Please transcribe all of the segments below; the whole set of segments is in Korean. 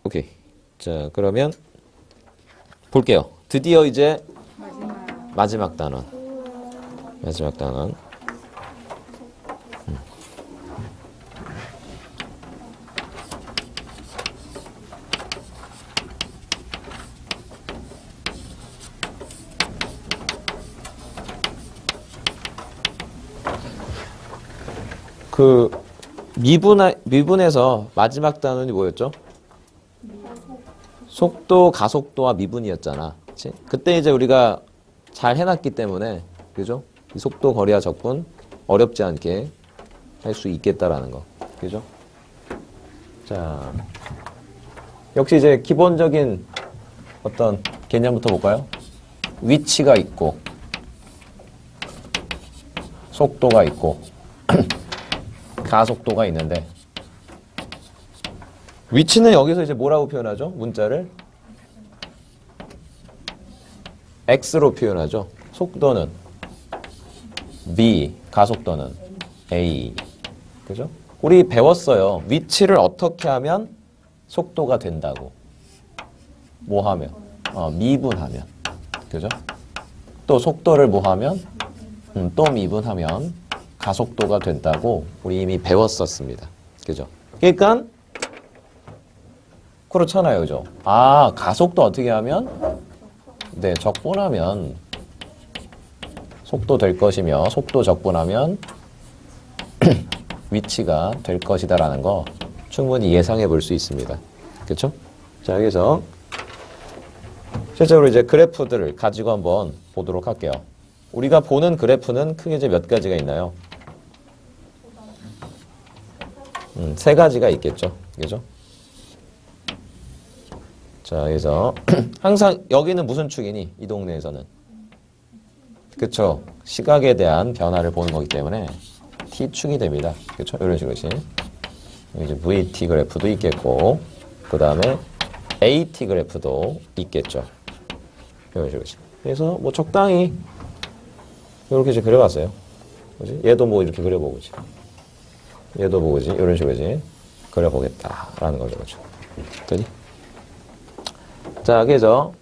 오케이. 자, 그러면 볼게요. 드디어 이제 마지막 단원. 마지막 단원. 그 미분에서 마지막 단원이 뭐였죠? 속도, 가속도와 미분이었잖아. 그치? 그때 이제 우리가 잘 해놨기 때문에, 그죠? 이 속도, 거리와 적분 어렵지 않게 할 수 있겠다라는 거. 그죠? 자, 역시 이제 기본적인 어떤 개념부터 볼까요? 위치가 있고, 속도가 있고, 가속도가 있는데, 위치는 여기서 이제 뭐라고 표현하죠? 문자를 x로 표현하죠. 속도는 b, 가속도는 a. 그죠? 우리 배웠어요. 위치를 어떻게 하면 속도가 된다고. 뭐 하면? 미분하면. 그죠? 또 속도를 뭐 하면? 또 미분하면 가속도가 된다고 우리 이미 배웠었습니다. 그죠? 그러니까 그렇잖아요. 그죠? 아, 가속도 어떻게 하면? 네, 적분하면 속도 될 것이며, 속도 적분하면 위치가 될 것이다라는 거 충분히 예상해 볼 수 있습니다. 그렇죠? 자, 여기서 실제로 이제 그래프들을 가지고 한번 보도록 할게요. 우리가 보는 그래프는 크게 이제 몇 가지가 있나요? 세 가지가 있겠죠. 그죠? 자, 그래서 항상 여기는 무슨 축이니? 이 동네에서는. 그쵸? 시각에 대한 변화를 보는 거기 때문에 T축이 됩니다. 그쵸? 이런 식으로. 여기 이제 VT 그래프도 있겠고, 그 다음에 AT 그래프도 있겠죠. 이런 식으로. 그래서 뭐 적당히 이렇게 이제 그려봤어요. 그지? 얘도 뭐 이렇게 그려보고지. 얘도 보고지. 이런 식으로 그려보겠다라는 거죠. 그죠? 그랬더니 자, 그래서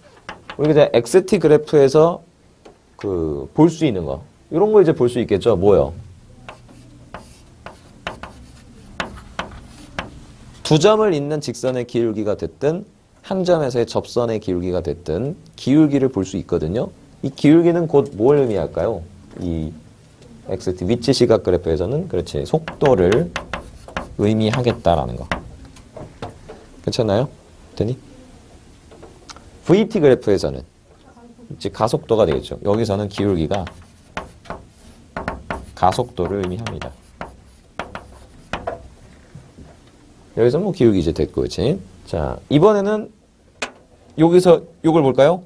우리가 이제 XT 그래프에서 그 볼 수 있는 거 이런 거 이제 볼 수 있겠죠. 뭐요? 두 점을 잇는 직선의 기울기가 됐든 한 점에서의 접선의 기울기가 됐든 기울기를 볼 수 있거든요. 이 기울기는 곧 뭘 의미할까요? 이 XT 위치 시각 그래프에서는 그렇지 속도를 의미하겠다라는 거. 괜찮나요? 됐니? VT 그래프에서는 이제 가속도가 되겠죠. 여기서는 기울기가 가속도를 의미합니다. 여기서 뭐 기울기 이제 됐고, 그렇지? 자, 이번에는 여기서 요걸 볼까요?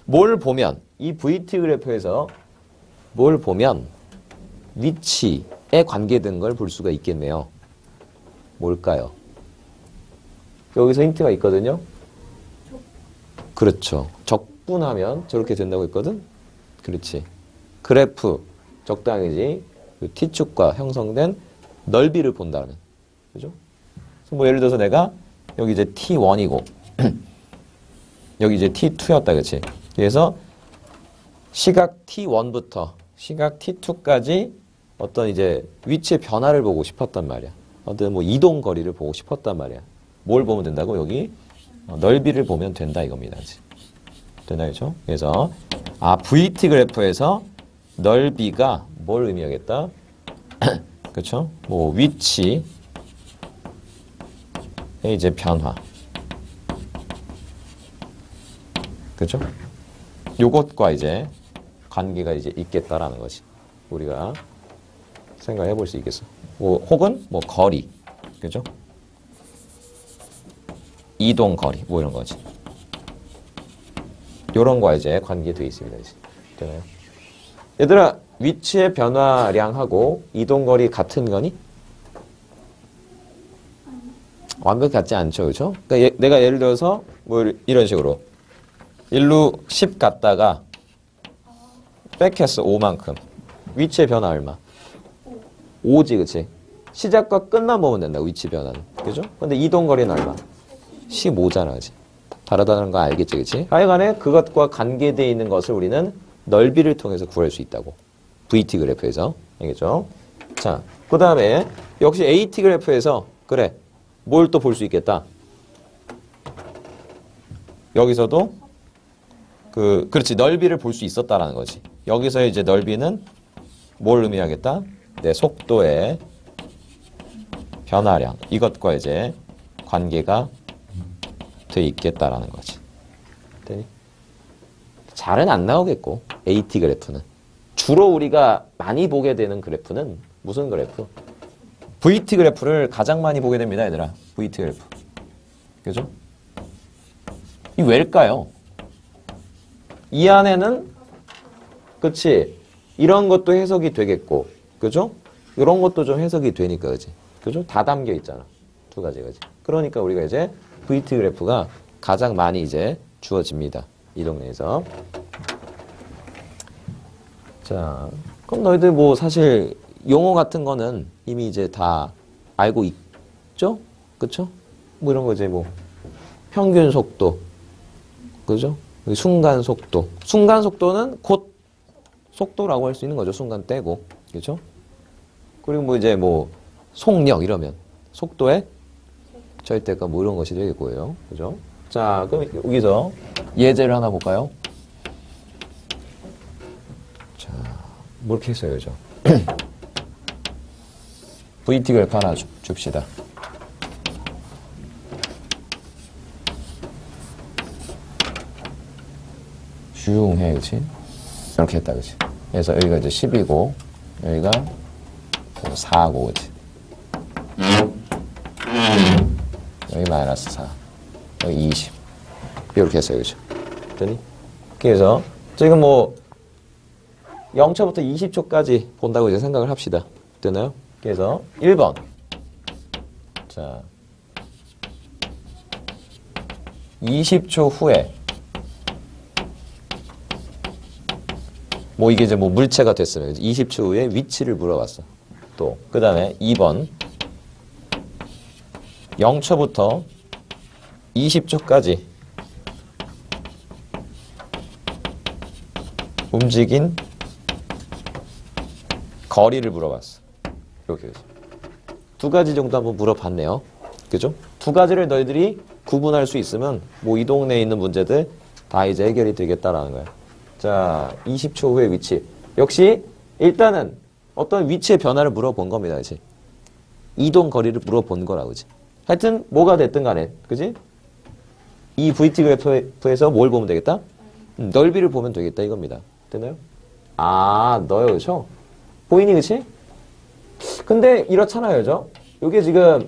뭘 보면 이 VT 그래프에서 뭘 보면 위치에 관계된 걸 볼 수가 있겠네요. 뭘까요? 여기서 힌트가 있거든요. 그렇죠. 적분하면 저렇게 된다고 했거든? 그렇지. 그래프, 적당히지. 그 T축과 형성된 넓이를 본다는. 그죠? 그래서 뭐 예를 들어서 내가 여기 이제 T1이고, 여기 이제 T2였다. 그치? 그래서 시각 T1부터 시각 T2까지 어떤 이제 위치의 변화를 보고 싶었단 말이야. 어떤 뭐 이동 거리를 보고 싶었단 말이야. 뭘 보면 된다고? 여기 넓이를 보면 된다 이겁니다. 된다 그죠? 그래서 VT 그래프에서 넓이가 뭘 의미하겠다? 그렇죠? 뭐 위치의 이제 변화. 그렇죠? 요것과 이제 관계가 이제 있겠다라는 거지. 우리가 생각해 볼 수 있겠어. 뭐 혹은 뭐 거리. 그죠? 이동 거리 뭐 이런 거지. 요런 거와 이제 관계되어 있습니다. 이제. 되나요? 얘들아, 위치의 변화량하고 이동 거리 같은 거니? 완벽히 같지 않죠. 그렇죠? 그러니까 내가 예를 들어서 뭐 이런 식으로 일루 10 갔다가 백했어 5만큼. 위치의 변화 얼마? 5지, 그치? 시작과 끝만 보면 된다, 위치 변화는. 그죠? 근데 이동 거리는 얼마? 15잖아, 그치? 다르다는 거 알겠지, 그치? 하여간에 그것과 관계되어 있는 것을 우리는 넓이를 통해서 구할 수 있다고. VT 그래프에서. 알겠죠? 자, 그 다음에 역시 AT 그래프에서 그래, 뭘 또 볼 수 있겠다. 여기서도 그렇지, 넓이를 볼 수 있었다라는 거지. 여기서 이제 넓이는 뭘 의미하겠다? 내 속도의 변화량, 이것과 이제 관계가 돼 있겠다라는 거지. 잘은 안 나오겠고, AT 그래프는. 주로 우리가 많이 보게 되는 그래프는 무슨 그래프? VT 그래프를 가장 많이 보게 됩니다, 얘들아. VT 그래프. 그죠? 이 왜일까요? 이 안에는, 그치? 이런 것도 해석이 되겠고, 그죠? 이런 것도 좀 해석이 되니까, 그지? 그죠? 다 담겨 있잖아. 두 가지, 그지? 그러니까 우리가 이제 VT 그래프가 가장 많이 이제 주어집니다. 이 동네에서. 자, 그럼 너희들 뭐 사실 용어 같은 거는 이미 이제 다 알고 있죠? 그쵸? 뭐 이런 거 이제 뭐 평균 속도, 그죠? 순간 속도. 순간 속도는 곧 속도라고 할 수 있는 거죠. 순간 떼고. 그죠? 그리고 뭐 이제 뭐 속력 이러면 속도의 절대값 뭐 이런 것이 되겠고요. 그죠? 자, 그럼 여기서 예제를 하나 볼까요? 자, 뭐 이렇게 했어요, 그죠? VT 그래프 하나 줍시다. 슝해, 그치? 이렇게 했다, 그치? 그래서 여기가 이제 10이고, 여기가 4고, 그치? 여기 마이너스 4, 여기 20. 이렇게 했어요, 그죠? 그랬더니? 그래서 지금 뭐 0초부터 20초까지 본다고 이제 생각을 합시다. 되나요? 그래서 1번. 자, 20초 후에 뭐 이게 이제 뭐 물체가 됐으면 20초 후에 위치를 물어봤어. 또 그 다음에 2번 0초부터 20초까지 움직인 거리를 물어봤어. 이렇게 해서 두 가지 정도 한번 물어봤네요. 그죠? 두 가지를 너희들이 구분할 수 있으면 뭐 이 동네에 있는 문제들 다 이제 해결이 되겠다라는 거야. 자, 20초 후의 위치. 역시 일단은 어떤 위치의 변화를 물어본 겁니다. 그치? 이동 거리를 물어본 거라고. 그치? 하여튼 뭐가 됐든 간에. 그치? 이 VT 그래프에서 뭘 보면 되겠다? 넓이를 보면 되겠다 이겁니다. 되나요? 아, 너요. 그쵸? 보이니, 그치? 근데 이렇잖아요. 그죠? 요게 지금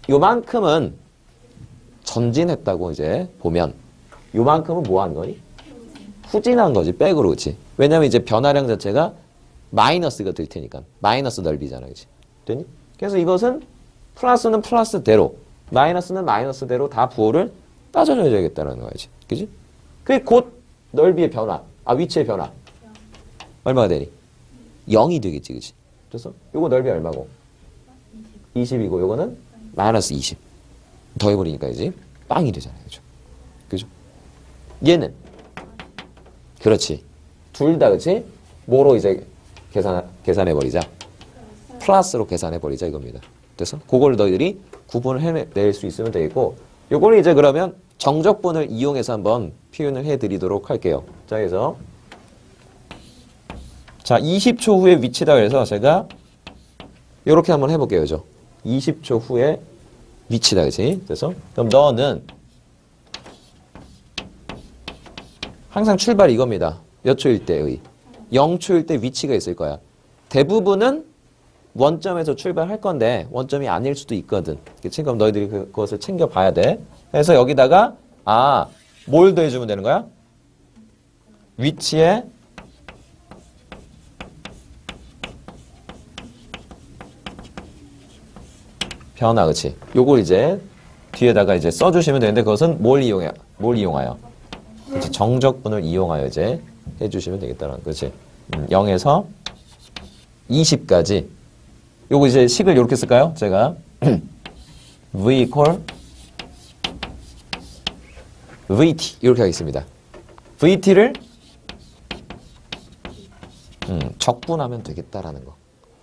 요만큼은 전진했다고 이제 보면 요만큼은 뭐 한 거니? 후진한 거지. 백으로. 그치? 왜냐면 이제 변화량 자체가 마이너스가 될 테니까. 마이너스 넓이잖아. 그치? 되니? 그래서 이것은 플러스는 플러스대로 마이너스는 마이너스대로 다 부호를 따져줘야겠다는 거지. 그치? 그게 곧 넓이의 변화. 아, 위치의 변화. 얼마가 되니? 0이 되겠지. 그치? 그래서 요거 넓이 얼마고? 20이고 요거는 마이너스 20. 더해버리니까 이제 빵이 되잖아요. 그죠? 그죠? 얘는 그렇지. 둘 다 그치? 뭐로 이제 계산해버리자. 플러스로 계산해버리자 이겁니다. 그래서 그걸 너희들이 구분을 해낼 수 있으면 되겠고 요거는 이제 그러면 정적분을 이용해서 한번 표현을 해드리도록 할게요. 자, 그래서 자, 20초 후에 위치다 그래서 제가 요렇게 한번 해볼게요. 그죠? 20초 후에 위치다. 그치? 그래서 그럼 너는 항상 출발이 이겁니다. 몇 초일 때의? 0초일 때 위치가 있을 거야. 대부분은 원점에서 출발할 건데 원점이 아닐 수도 있거든. 그치? 그럼 너희들이 그것을 챙겨봐야 돼. 그래서 여기다가 뭘 더해주면 되는 거야? 위치에 변화, 그치? 요걸 이제 뒤에다가 이제 써주시면 되는데 그것은 뭘 이용하여? 그치? 정적분을 이용하여 이제 해주시면 되겠다는, 그치? 0에서 20까지. 요거 이제 식을 이렇게 쓸까요? 제가 V equal VT 이렇게 하겠습니다. VT를 적분하면 되겠다라는 거.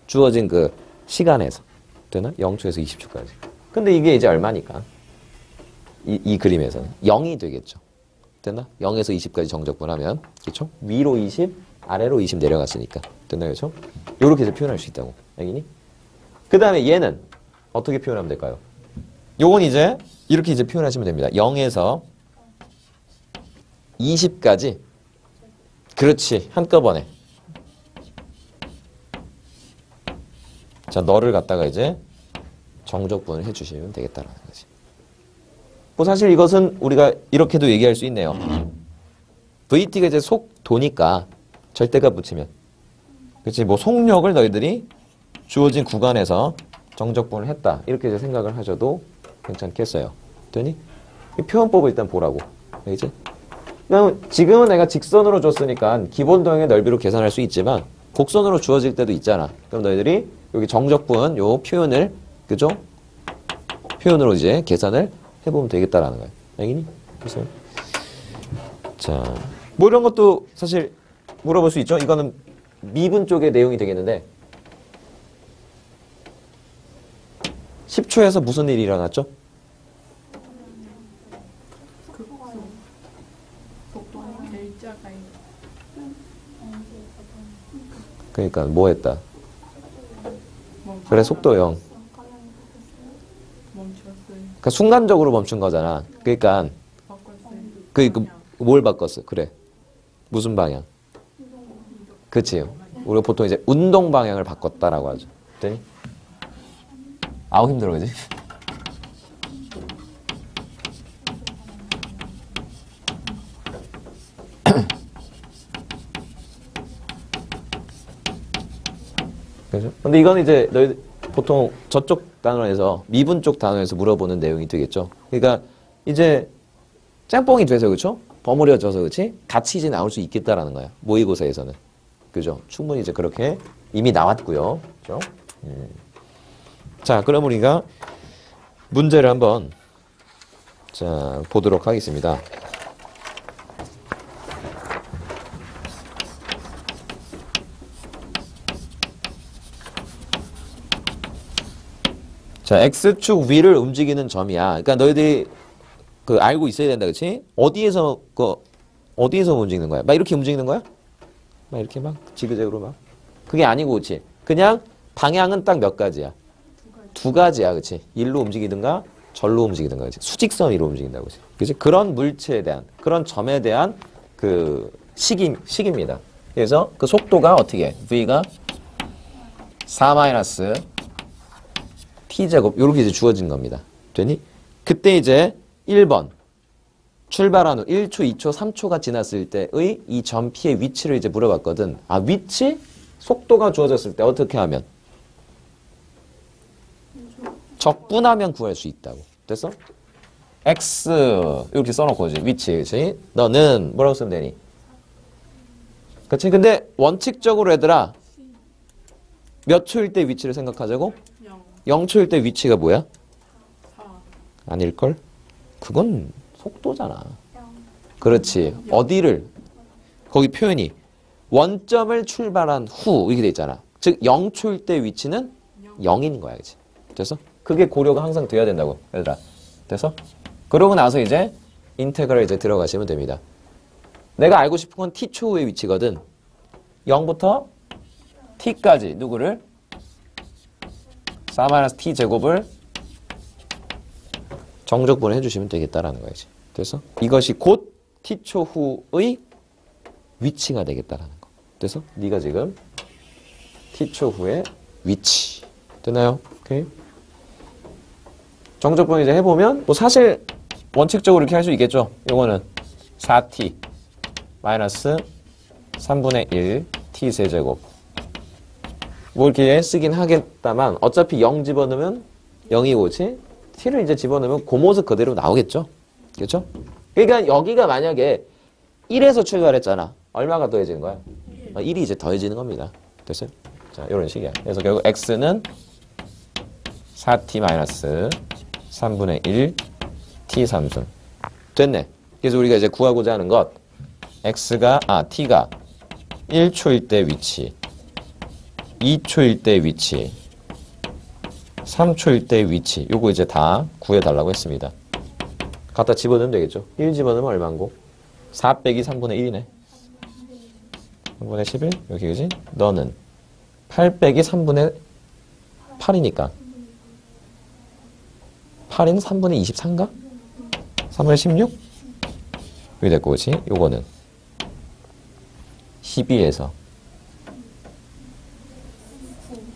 주어진 그 시간에서. 되나? 0초에서 20초까지. 근데 이게 이제 얼마니까? 이 그림에서는 0이 되겠죠. 되나? 0에서 20까지 정적분하면, 그렇죠? 위로 20, 아래로 20 내려갔으니까. 됐나, 그렇죠? 요렇게 해서 표현할 수 있다고. 알겠니? 그 다음에 얘는 어떻게 표현하면 될까요? 요건 이제 이렇게 이제 표현하시면 됩니다. 0에서 20까지. 그렇지. 한꺼번에. 자, 너를 갖다가 이제 정적분을 해주시면 되겠다라는 거지. 뭐 사실 이것은 우리가 이렇게도 얘기할 수 있네요. VT가 이제 속도니까 절대값 붙이면. 그렇지. 뭐 속력을 너희들이 주어진 구간에서 정적분을 했다. 이렇게 이제 생각을 하셔도 괜찮겠어요. 됐니? 이 표현법을 일단 보라고. 알겠지? 그럼 지금은 내가 직선으로 줬으니까 기본 도형의 넓이로 계산할 수 있지만 곡선으로 주어질 때도 있잖아. 그럼 너희들이 여기 정적분 요 표현을, 그죠? 표현으로 이제 계산을 해보면 되겠다라는 거예요. 알겠니? 그래서 자, 뭐 이런 것도 사실 물어볼 수 있죠. 이거는 미분 쪽의 내용이 되겠는데 10초에서 무슨 일이 일어났죠? 그러니까 뭐 했다? 그래, 속도 0. 그러니까 순간적으로 멈춘 거잖아. 그러니까 뭘 바꿨어? 그래. 무슨 방향? 그치. 우리가 보통 이제 운동 방향을 바꿨다라고 하죠. 됐니? 아우 힘들어, 그지? 그죠? 근데 이건 이제 너희 보통 저쪽 단원에서 미분 쪽 단원에서 물어보는 내용이 되겠죠. 그러니까 이제 짬뽕이 돼서 그렇죠? 버무려져서 그렇지? 같이 이제 나올 수 있겠다라는 거야. 모의고사에서는. 그죠? 충분히 이제 그렇게 이미 나왔고요. 그죠? 자, 그럼 우리가 문제를 한번 자, 보도록 하겠습니다. 자, X축 위를 움직이는 점이야. 그러니까 너희들이 그 알고 있어야 된다, 그렇지? 어디에서 움직이는 거야? 막 이렇게 움직이는 거야? 막 이렇게 막 지그재그로 막? 그게 아니고, 그렇지? 그냥 방향은 딱 몇 가지야? 두 가지야, 그렇지? 일로 움직이든가 절로 움직이든가, 그렇지? 수직선 위로 움직인다고, 그렇지? 그렇지? 그런 물체에 대한, 그런 점에 대한 그 식입니다. 그래서 그 속도가 어떻게 해? V가 4 t제곱 요렇게 이제 주어진 겁니다. 되니? 그때 이제 1번 출발한 후 1초, 2초, 3초가 지났을 때의 이 점 P의 위치를 이제 물어봤거든. 아, 위치? 속도가 주어졌을 때 어떻게 하면? 적분하면 구할 수 있다고. 됐어? X 이렇게 써놓고 이제 위치, 그치? 너는 뭐라고 쓰면 되니? 그치? 근데 원칙적으로 얘들아 몇 초일 때 위치를 생각하자고? 0초일 때 위치가 뭐야? 아닐걸? 그건 속도잖아. 그렇지. 어디를? 거기 표현이 원점을 출발한 후 이렇게 돼 있잖아. 즉 0초일 때 위치는 0인 거야. 그치? 됐어? 그게 고려가 항상 돼야 된다고. 얘들아. 됐어? 그러고 나서 이제 인테그럴 이제 들어가시면 됩니다. 내가 알고 싶은 건 t초 후의 위치거든. 0부터 t까지 누구를? 4-t 제곱을 정적분을 해주시면 되겠다라는 거야지. 그래서 이것이 곧 t초 후의 위치가 되겠다라는 거. 그래서 네가 지금 t초 후의 위치 되나요? 오케이. 정적분 이제 해보면 뭐 사실 원칙적으로 이렇게 할 수 있겠죠. 요거는 4t 마이너스 3분의 1 t 세제곱 뭐 이렇게 쓰긴 하겠다만 어차피 0 집어넣으면 0이 오지 t를 이제 집어넣으면 그 모습 그대로 나오겠죠. 그렇죠? 그러니까 여기가 만약에 1에서 출발했잖아. 얼마가 더해지는 거야? 1이 이제 더해지는 겁니다. 됐어요? 자, 이런 식이야. 그래서 결국 x는 4t 마이너스 3분의 1 t 3승 됐네. 그래서 우리가 이제 구하고자 하는 것 t가 1초일 때 위치, 2초일 때 위치, 3초일 때 위치, 요거 이제 다 구해달라고 했습니다. 갖다 집어넣으면 되겠죠. 1 집어넣으면 얼마인고? 4 빼기 3분의 1이네. 3분의 11? 여기 그지? 너는 8 빼기 3분의 8이니까 8인 3분의 23인가? 3분의 16? 여기 됐고, 그치? 요거는 12에서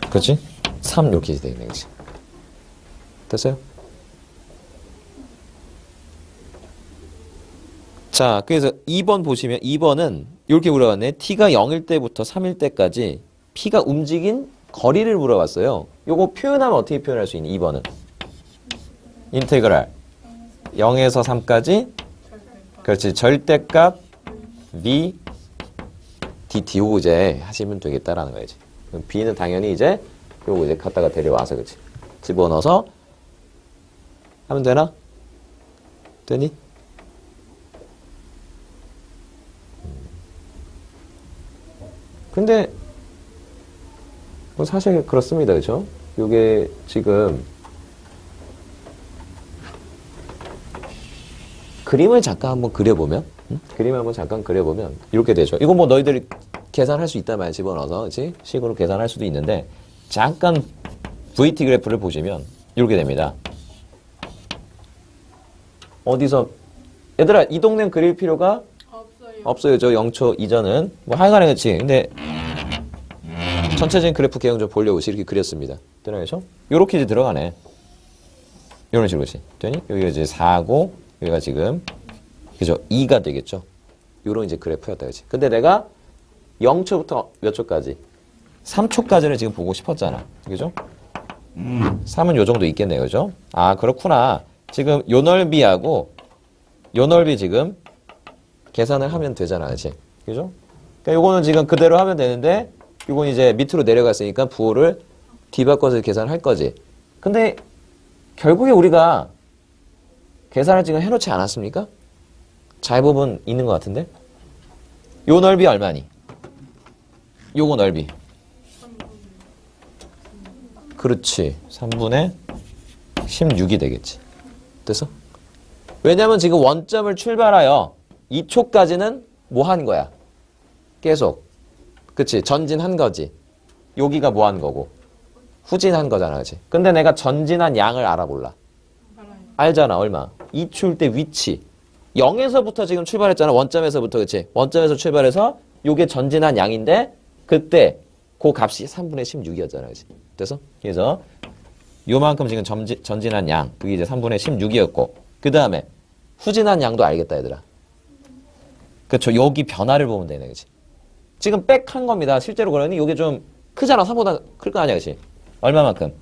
그치? 3 이렇게 되겠네, 그치? 됐어요? 자, 그래서 2번 보시면 2번은 이렇게 물어봤네. t가 0일 때부터 3일 때까지 p가 움직인 거리를 물어봤어요. 요거 표현하면 어떻게 표현할 수 있니? 2번은 인테그랄 0에서 3까지 그렇지. 절대값 v dt 요거 이제 하시면 되겠다라는 거지. 그럼 b는 당연히 이제 요거 이제 갖다가 데려와서 그렇지. 집어넣어서 하면 되나? 되니? 근데 뭐 사실 그렇습니다. 그렇죠? 요게 지금 그림을 잠깐 한번 그려보면 그림을 한번 잠깐 그려보면 이렇게 되죠. 이거 뭐 너희들이 계산할 수 있단 말이야. 집어넣어서 그렇지? 식으로 계산할 수도 있는데 잠깐 VT 그래프를 보시면 이렇게 됩니다. 어디서 얘들아 이 동네는 그릴 필요가 없어요. 저 0초 이전은 뭐 하여간에 그렇지. 근데 전체적인 그래프 개형 좀 보려고 이렇게 그렸습니다. 되나요? 요렇게 이제 들어가네. 요런 식으로 그렇지. 되니? 여기가 이제 4고 여기가 지금 그죠? 2가 되겠죠. 요런 이제 그래프였다 그렇지. 근데 내가 0초부터 몇 초까지? 3초까지를 지금 보고 싶었잖아. 그죠? 3은 요 정도 있겠네요. 그죠? 아, 그렇구나. 지금 요 넓이하고 요 넓이 지금 계산을 하면 되잖아. 그치? 그죠? 그러니까 요거는 지금 그대로 하면 되는데 요건 이제 밑으로 내려갔으니까 부호를 뒤바꿔서 계산할 거지. 근데 결국에 우리가 계산을 지금 해놓지 않았습니까? 잘 보면 있는 것 같은데? 요 넓이 얼마니? 요거 넓이. 그렇지. 3분의 16이 되겠지. 됐어? 왜냐면 지금 원점을 출발하여 2초까지는 뭐 한 거야? 계속. 그치? 전진한 거지. 여기가 뭐 한 거고. 후진한 거잖아. 그치? 근데 내가 전진한 양을 알아볼라. 알잖아. 얼마? 2초일 때 위치. 0에서부터 지금 출발했잖아. 원점에서부터. 그치? 원점에서 출발해서 요게 전진한 양인데 그때 그 값이 3분의 16이었잖아. 그치? 됐어? 그래서 요만큼 지금 전진한 양. 그게 이제 3분의 16이었고 그 다음에 후진한 양도 알겠다 얘들아. 그쵸? 여기 변화를 보면 되네. 그치? 지금 빽한 겁니다. 실제로 그러니 요게 좀 크잖아. 3보다 클 거 아니야. 그치? 얼마만큼?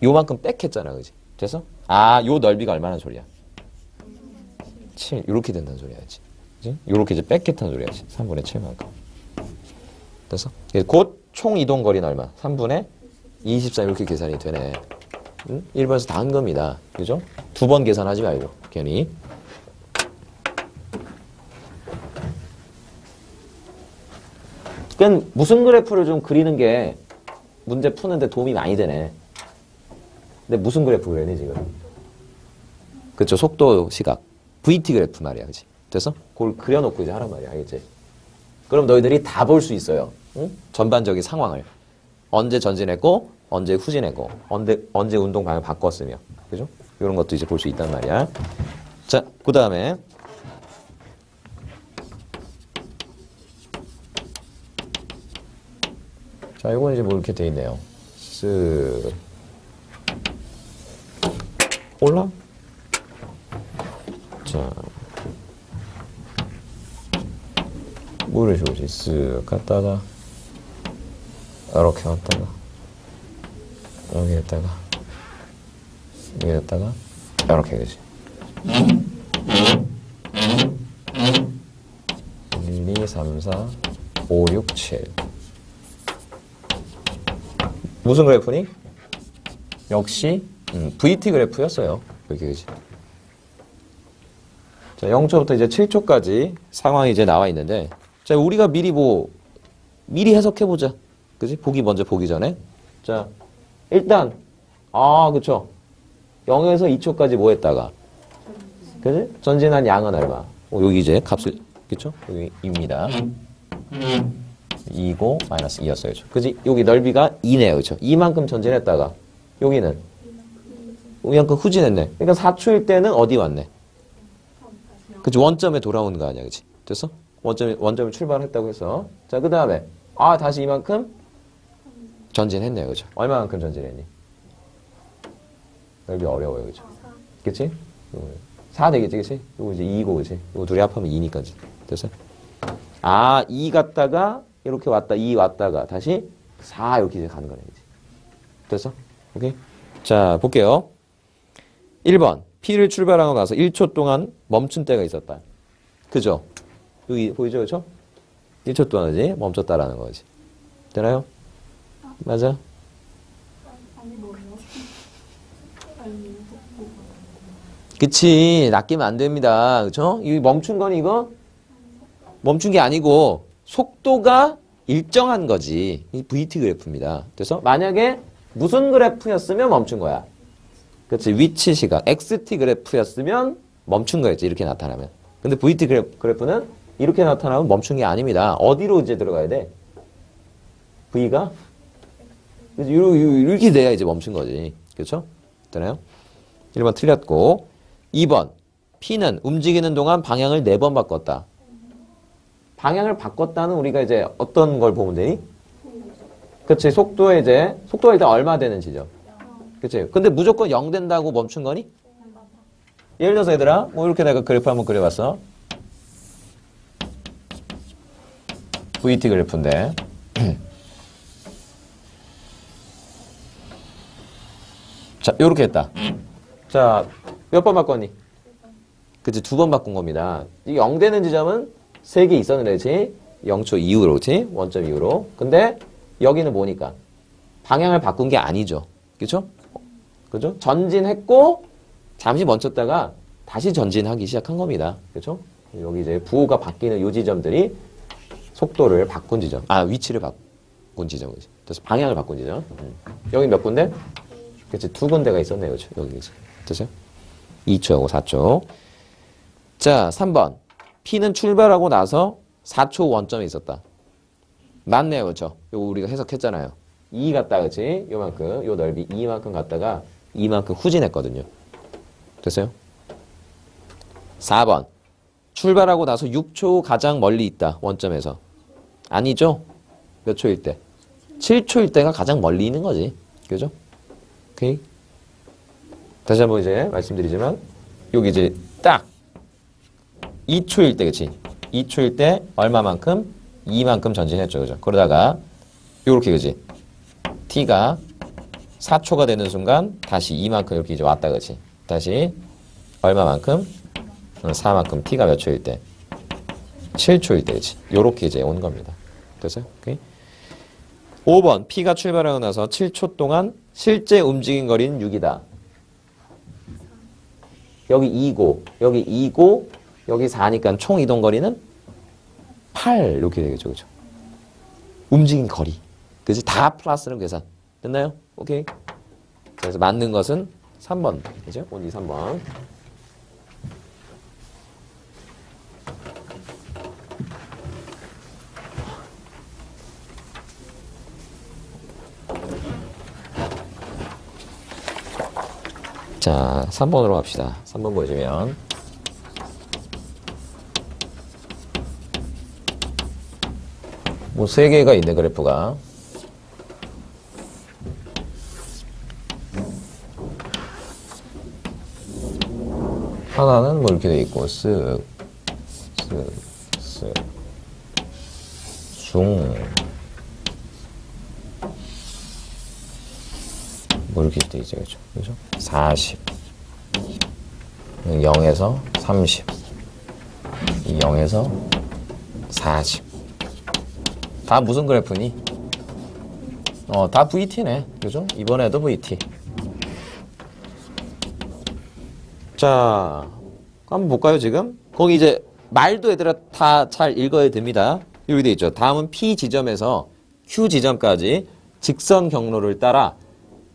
요만큼 빽했잖아. 그치? 됐어? 아, 요 넓이가 얼마나 소리야? 7. 요렇게 된다는 소리야. 그치? 요렇게 이제 빽했다는 소리야. 그치? 3분의 7만큼. 됐어? 곧 총 이동 거리는 얼마? 3분의 24 이렇게 계산이 되네. 응? 1번에서 다 한 겁니다. 그죠? 2번 계산하지 말고 괜히. 그러니까 무슨 그래프를 좀 그리는 게 문제 푸는데 도움이 많이 되네. 근데 무슨 그래프 그려니 지금? 그쵸? 속도 시각. VT 그래프 말이야. 그치? 됐어? 그걸 그려놓고 이제 하란 말이야. 알겠지? 그럼 너희들이 다 볼 수 있어요. 응? 전반적인 상황을. 언제 전진했고, 언제 후진했고, 언제 운동 방향 바꿨으며. 그죠? 이런 것도 이제 볼 수 있단 말이야. 자, 그 다음에. 자, 이건 이제 뭐 이렇게 돼 있네요. 올라? 자. 뭐를 주지? 쓱 갔다가 이렇게 왔다가 여기 했다가 여기 했다가 이렇게 되지. 1, 2, 3, 4, 5, 6, 7 무슨 그래프니? 역시 VT 그래프였어요. 여기 그지? 자, 0초부터 이제 7초까지 상황이 이제 나와 있는데, 자, 우리가 미리 해석해보자. 그지? 먼저 보기 전에. 자, 일단, 그쵸. 0에서 2초까지 뭐 했다가, 그지? 전진한 양은 얼마? 여기 이제 값을, 그쵸? 여기 2입니다. 2고, 마이너스 2였어요. 그죠? 그지? 여기 넓이가 2네요. 그쵸? 이만큼 전진했다가, 여기는 이만큼 후진했네. 그러니까 4초일 때는 어디 왔네? 그치? 원점에 돌아오는 거 아니야. 그치? 됐어? 원점에 출발했다고 해서. 자, 그 다음에, 다시 이만큼 전진했네요. 그죠? 얼마만큼 전진했니? 넓이 어려워요. 그죠? 그치? 4 되겠지, 그치? 이거 이제 2고, 그치? 이거 둘이 합하면 2니까. 됐어? 2 갔다가, 이렇게 왔다, 2 왔다가, 다시 4 이렇게 이제 가는 거네. 그치? 됐어? 오케이? 자, 볼게요. 1번. P를 출발하고 가서 1초 동안 멈춘 때가 있었다. 그죠? 여기 보이죠? 그죠? 1초 동안 이제 멈췄다라는 거지. 되나요? 맞아? 그치. 낚이면 안 됩니다. 그쵸? 이 멈춘 건 이거? 멈춘 게 아니고 속도가 일정한 거지. 이 VT 그래프입니다. 그래서 만약에 무슨 그래프였으면 멈춘 거야? 그렇지. 위치 시각. XT 그래프였으면 멈춘 거였지. 이렇게 나타나면. 근데 VT 그래프는 이렇게 나타나면 멈춘 게 아닙니다. 어디로 이제 들어가야 돼? V가? 이렇게 돼야 이제 멈춘 거지. 그렇죠? 되나요? 1번 틀렸고. 2번. P는 움직이는 동안 방향을 4번 바꿨다. 방향을 바꿨다는 우리가 이제 어떤 걸 보면 되니? 그렇지. 속도가 일단 얼마 되는지죠. 그치? 근데 무조건 0 된다고 멈춘 거니? 예를 들어서 얘들아, 뭐 이렇게 내가 그래프 한번 그려봤어. VT 그래프인데. 자, 요렇게 했다. 자, 몇 번 바꿨니? 그치? 2번 바꾼 겁니다. 이 0 되는 지점은 3개 있었는데, 그치? 0초 이후로, 그치? 원점 이후로. 근데 여기는 뭐니까? 방향을 바꾼 게 아니죠. 그쵸? 그죠? 전진했고, 잠시 멈췄다가 다시 전진하기 시작한 겁니다. 그죠? 여기 이제 부호가 바뀌는 요 지점들이 속도를 바꾼 지점. 위치를 바꾼 지점이지. 그래서 방향을 바꾼 지점. 여기 몇 군데? 그치? 2군데가 있었네요. 그죠? 여기. 됐어요? 2초하고 4초. 자, 3번. P는 출발하고 나서 4초 원점에 있었다. 맞네요. 그죠? 요거 우리가 해석했잖아요. 2 갔다, 그치? 요만큼, 요 넓이 2만큼 갔다가 이만큼 후진했거든요. 됐어요? 4번. 출발하고 나서 6초 가장 멀리 있다. 원점에서. 아니죠? 몇 초일 때? 7초일 때가 가장 멀리 있는 거지. 그죠? 오케이? 다시 한번 이제 말씀드리지만 여기 이제 딱 2초일 때, 그치? 2초일 때 얼마만큼? 2만큼 전진했죠. 그죠? 그러다가 요렇게, 그치? T가 4초가 되는 순간 다시 2만큼 이렇게 이제 왔다, 그치? 다시 얼마만큼? 4만큼. T가 몇 초일 때? 7초일 때, 그치? 요렇게 이제 온 겁니다. 됐어요? 오케이? 5번. P가 출발하고 나서 7초 동안 실제 움직인 거리는 6이다. 여기 2고, 여기 2고, 여기 4니까 총 이동 거리는 8 이렇게 되겠죠. 그죠? 움직인 거리. 그치? 다 플러스는 계산. 됐나요? 오케이. 그래서 맞는 것은 3번. 그죠? 1, 2, 3번. 자, 3번으로 갑시다. 3번 보시면 뭐 3개가 있네, 그래프가. 하나는 뭐 이렇게 돼 있고, 쓱, 뭐 이렇게 돼 있죠, 그죠? 40, 0에서 30, 0에서 40. 다 무슨 그래프니? 다 VT네, 그죠? 이번에도 VT. 자, 한번 볼까요, 지금? 거기 이제 말도 얘들아 다 잘 읽어야 됩니다. 여기 돼 있죠. 다음은 P 지점에서 Q 지점까지 직선 경로를 따라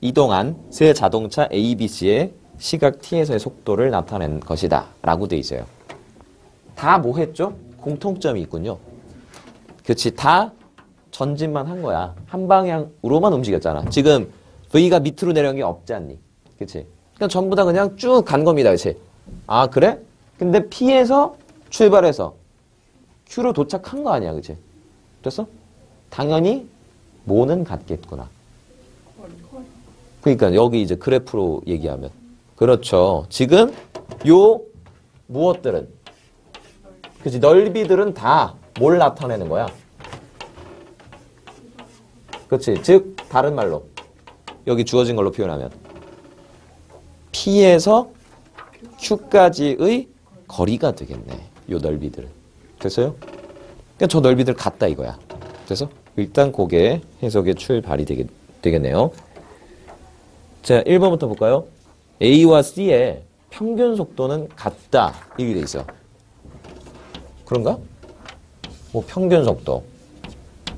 이동한 새 자동차 A, B, C의 시각 T에서의 속도를 나타낸 것이다 라고 돼 있어요. 다 뭐 했죠? 공통점이 있군요. 그렇지. 다 전진만 한 거야. 한 방향으로만 움직였잖아. 지금 V가 밑으로 내려온 게 없지 않니? 그렇지. 그러니까 전부 다 그냥 쭉 간 겁니다. 그렇지. 아 그래? 근데 P에서 출발해서 Q로 도착한 거 아니야. 그렇지? 됐어? 당연히 뭐는 같겠구나. 그러니까 여기 이제 그래프로 얘기하면 그렇죠. 지금 요 무엇들은 그렇지. 넓이들은 다 뭘 나타내는 거야? 그렇지. 즉 다른 말로 여기 주어진 걸로 표현하면 P에서 Q까지의 거리가 되겠네. 요 넓이들은. 됐어요? 그러니까 저 넓이들 같다 이거야. 그래서 일단 그게 해석의 출발이 되겠네요. 자, 1번부터 볼까요? A와 C의 평균 속도는 같다. 이렇게 돼 있어. 그런가? 뭐 평균 속도.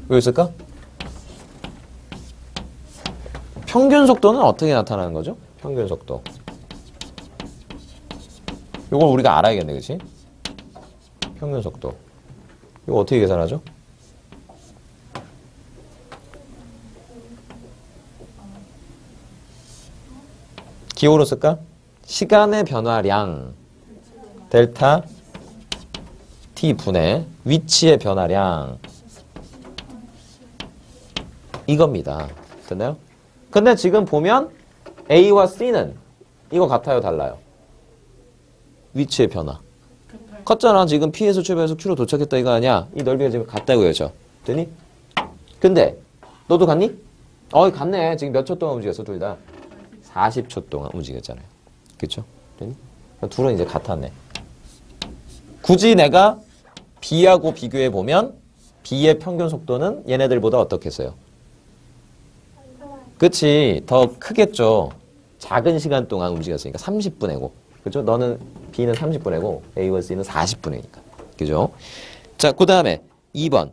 왜 있을까? 평균 속도는 어떻게 나타나는 거죠? 평균 속도. 이걸 우리가 알아야겠네, 그치? 평균 속도. 이거 어떻게 계산하죠? 기호로 쓸까? 시간의 변화량 델타 t분의 위치의 변화량 이겁니다. 됐나요? 근데 지금 보면 A와 C는 이거 같아요? 달라요? 위치의 변화. 컸잖아. 지금 P에서 출발해서 Q로 도착했다 이거 아니야? 이 넓이가 지금 같다고요. 저. 되니? 근데 너도 갔니? 갔네. 지금 몇 초 동안 움직였어? 둘 다. 40초 동안 움직였잖아요. 그쵸? 되니? 둘은 이제 같았네. 굳이 내가 B하고 비교해보면 B의 평균 속도는 얘네들보다 어떻겠어요? 그치. 더 크겠죠. 작은 시간 동안 움직였으니까 30분이고. 그죠? 너는 B는 30분이고 A와 C는 40분이니까. 그죠? 자, 그 다음에 2번.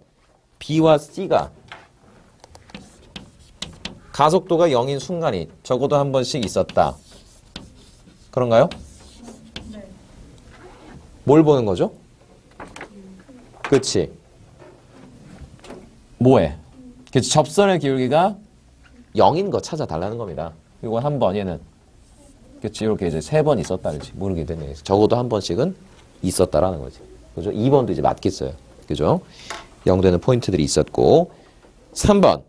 B와 C가 가속도가 0인 순간이 적어도 한 번씩 있었다. 그런가요? 네. 뭘 보는 거죠? 그치. 뭐해? 그치. 접선의 기울기가 0인 거 찾아달라는 겁니다. 이거 한 번, 얘는. 그치. 이렇게 이제 3번 있었다. 그치. 모르게 된 얘기죠. 적어도 한 번씩은 있었다라는 거지. 그죠? 2번도 이제 맞겠어요. 그죠? 0 되는 포인트들이 있었고. 3번.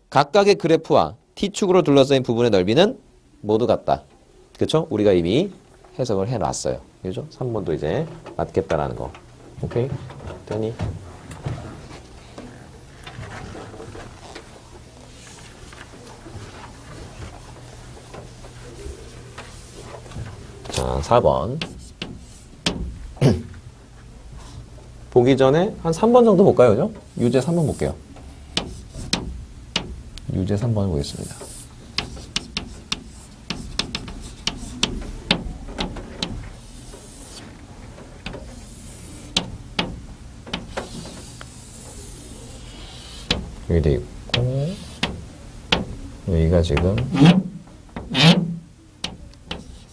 각각의 그래프와 T축으로 둘러싸인 부분의 넓이는 모두 같다. 그쵸? 우리가 이미 해석을 해놨어요. 그죠? 3번도 이제 맞겠다라는 거. 오케이? 되니? 자, 4번. 보기 전에 한 3번 정도 볼까요? 그죠? 유제 3번 볼게요. 유제 3번 보겠습니다. 여기 돼 있고 여기가 지금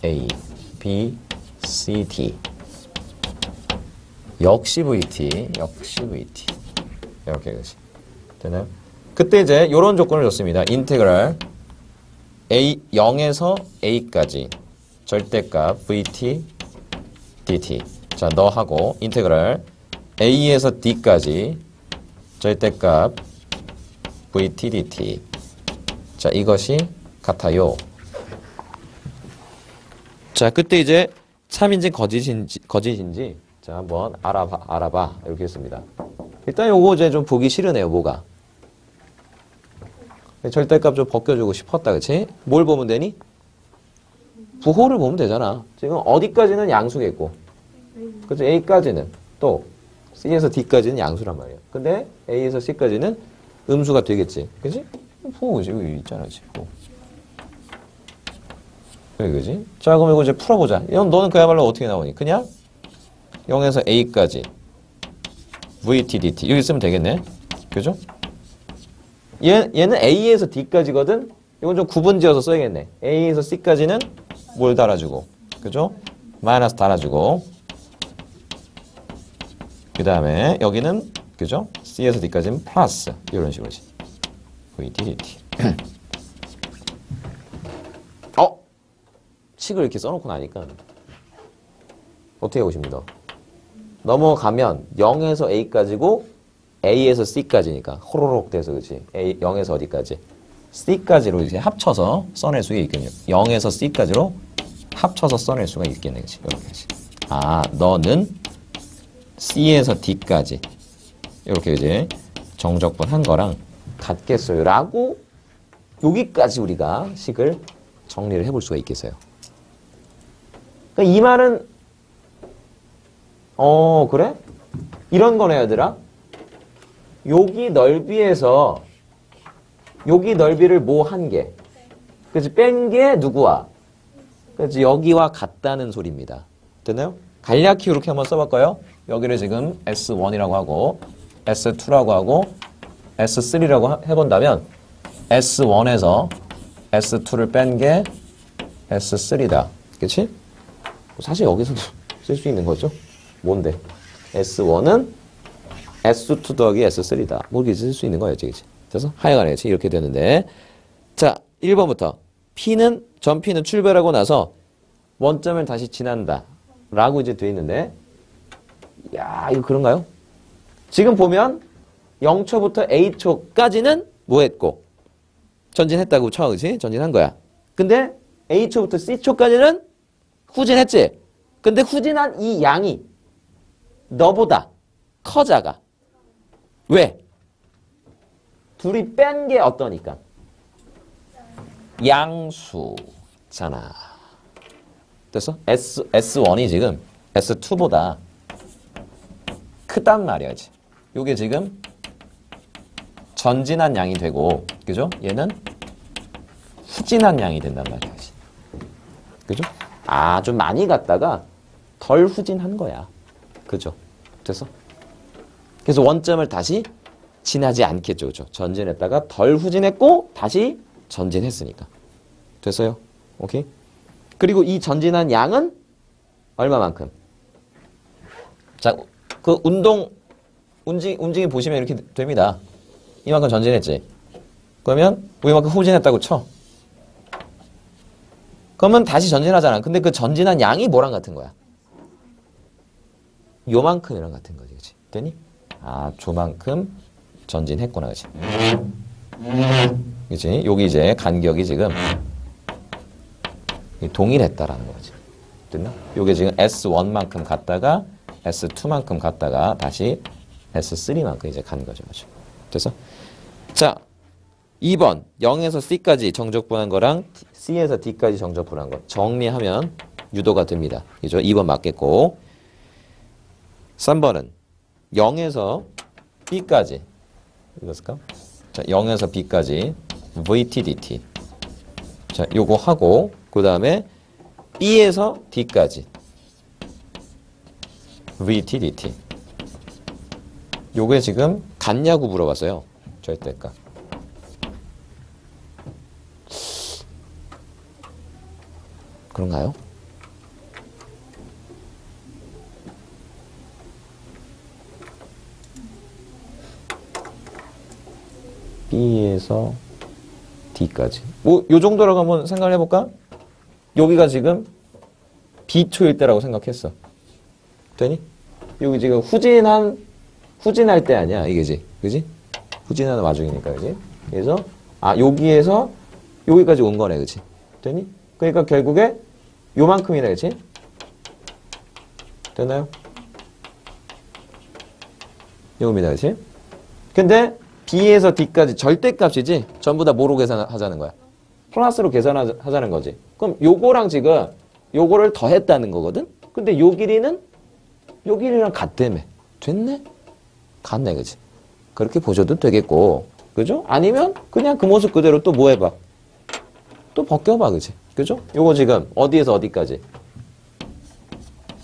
A, B, C, D 역시 VT 이렇게 그치? 되나요? 그때 이제 이런 조건을 줬습니다. 인테그랄 A 0에서 A까지 절대값 VT dt. 자, 너 하고 인테그랄 A에서 D까지 절대값 VT dt. 자, 이것이 같아요. 자, 그때 이제 참인지 거짓인지 자, 한번 알아봐. 이렇게 했습니다. 일단 요거 이제 좀 보기 싫으네요. 뭐가? 절대값 좀 벗겨주고 싶었다. 그치? 뭘 보면 되니? 부호를 보면 되잖아. 지금 어디까지는 양수겠고. 그치? A까지는. 또 C에서 D까지는 양수란 말이야. 근데 A에서 C까지는 음수가 되겠지. 그치? 부호지. 여기 있잖아. 지금. 그지? 자, 그럼 이거 이제 풀어보자. 너는 그야말로 어떻게 나오니? 그냥 0에서 a까지 vt dt 여기 쓰면 되겠네. 그죠? 얘는 a에서 d까지거든. 이건 좀 구분지어서 써야겠네. a에서 c까지는 뭘 달아주고, 그죠? 마이너스 달아주고, 그 다음에 여기는 그죠? c에서 d까지는 플러스 이런 식으로지. vt dt. 식을 이렇게 써놓고 나니까 어떻게 하고 싶니다. 넘어가면 0에서 a까지고 a에서 c까지니까 호로록 돼서 그렇지. 0에서 어디까지? c까지로 이제 합쳐서 써낼 수가 있겠네요. 0에서 c까지로 합쳐서 써낼 수가 있겠네. 그렇지? 이렇게지. 아, 너는 c에서 d까지 이렇게 이제 정적분 한 거랑 같겠어요. 라고 여기까지 우리가 식을 정리를 해볼 수가 있겠어요. 그러니까 이 말은 그래? 이런 거네 얘들아. 여기 넓이에서 여기 넓이를 뭐 한 개. 그래서 뺀 게 누구와? 그래서 여기와 같다는 소리입니다. 됐나요? 간략히 이렇게 한번 써볼까요? 여기를 지금 S1이라고 하고 S2라고 하고 S3라고 해본다면 S1에서 S2를 뺀 게 S3다. 그치? 사실 여기서도 쓸 수 있는 거죠. 뭔데? S1은 S2 더하기 S3다. 뭐 이렇게 쓸 수 있는 거였지. 그치? 그래서 하여간에 그치? 이렇게 되는데 자 1번부터 전 P는 출발하고 나서 원점을 다시 지난다. 라고 이제 돼 있는데 야 이거 그런가요? 지금 보면 0초부터 A초까지는 뭐 했고 전진했다고 쳐. 그치? 전진한 거야. 근데 A초부터 C초까지는 후진했지? 근데 후진한 이 양이 너보다 커 작아. 왜? 둘이 뺀 게 어떠니까? 양수잖아. 됐어? S1이 지금 S2보다 크단 말이야. 요게 지금 전진한 양이 되고, 그죠? 얘는 후진한 양이 된단 말이야. 그죠? 아, 좀 많이 갔다가 덜 후진한 거야. 그죠? 됐어? 그래서 원점을 다시 지나지 않겠죠. 그죠? 전진했다가 덜 후진했고 다시 전진했으니까. 됐어요? 오케이? 그리고 이 전진한 양은 얼마만큼? 자, 그 움직임 보시면 이렇게 됩니다. 이만큼 전진했지? 그러면 이만큼 후진했다고 쳐. 그러면 다시 전진하잖아. 근데 그 전진한 양이 뭐랑 같은 거야? 요만큼이랑 같은 거지. 그치? 됐니? 아, 조만큼 전진했구나. 그치? 그치? 여기 이제 간격이 지금 동일했다라는 거지. 됐나? 요게 지금 S1만큼 갔다가 S2만큼 갔다가 다시 S3만큼 이제 간 거죠. 그렇죠? 됐어? 자, 2번 0에서 C까지 정적분한 거랑 C에서 D까지 정적분한 거 정리하면 유도가 됩니다. 그죠? 2번 맞겠고 3번은 0에서 B까지 읽었을까? 자, 0에서 B까지 VT DT 자, 요거 하고 그 다음에 B에서 D까지 VT DT 요게 지금 같냐고 물어봤어요. 절대값. 그런가요? B에서 D까지. 뭐, 요 정도라고 한번 생각을 해볼까? 여기가 지금 B초일 때라고 생각했어. 되니? 여기 지금 후진할 때 아니야, 이게지. 그지? 후진하는 와중이니까, 그지? 그래서, 여기에서 여기까지 온 거네, 그지? 되니? 그러니까 결국에 요만큼이네, 그치? 됐나요? 요겁니다, 그치? 근데 B에서 D까지 절대값이지 전부 다 뭐로 계산하자는 거야? 플러스로 계산하자는 거지. 그럼 요거랑 지금 요거를 더했다는 거거든? 근데 요 길이는 요 길이랑 같다며. 됐네? 같네, 그치? 그렇게 보셔도 되겠고, 그죠? 아니면 그냥 그 모습 그대로 또 뭐 해봐? 또 벗겨봐, 그치? 그죠? 요거 지금 어디에서 어디까지?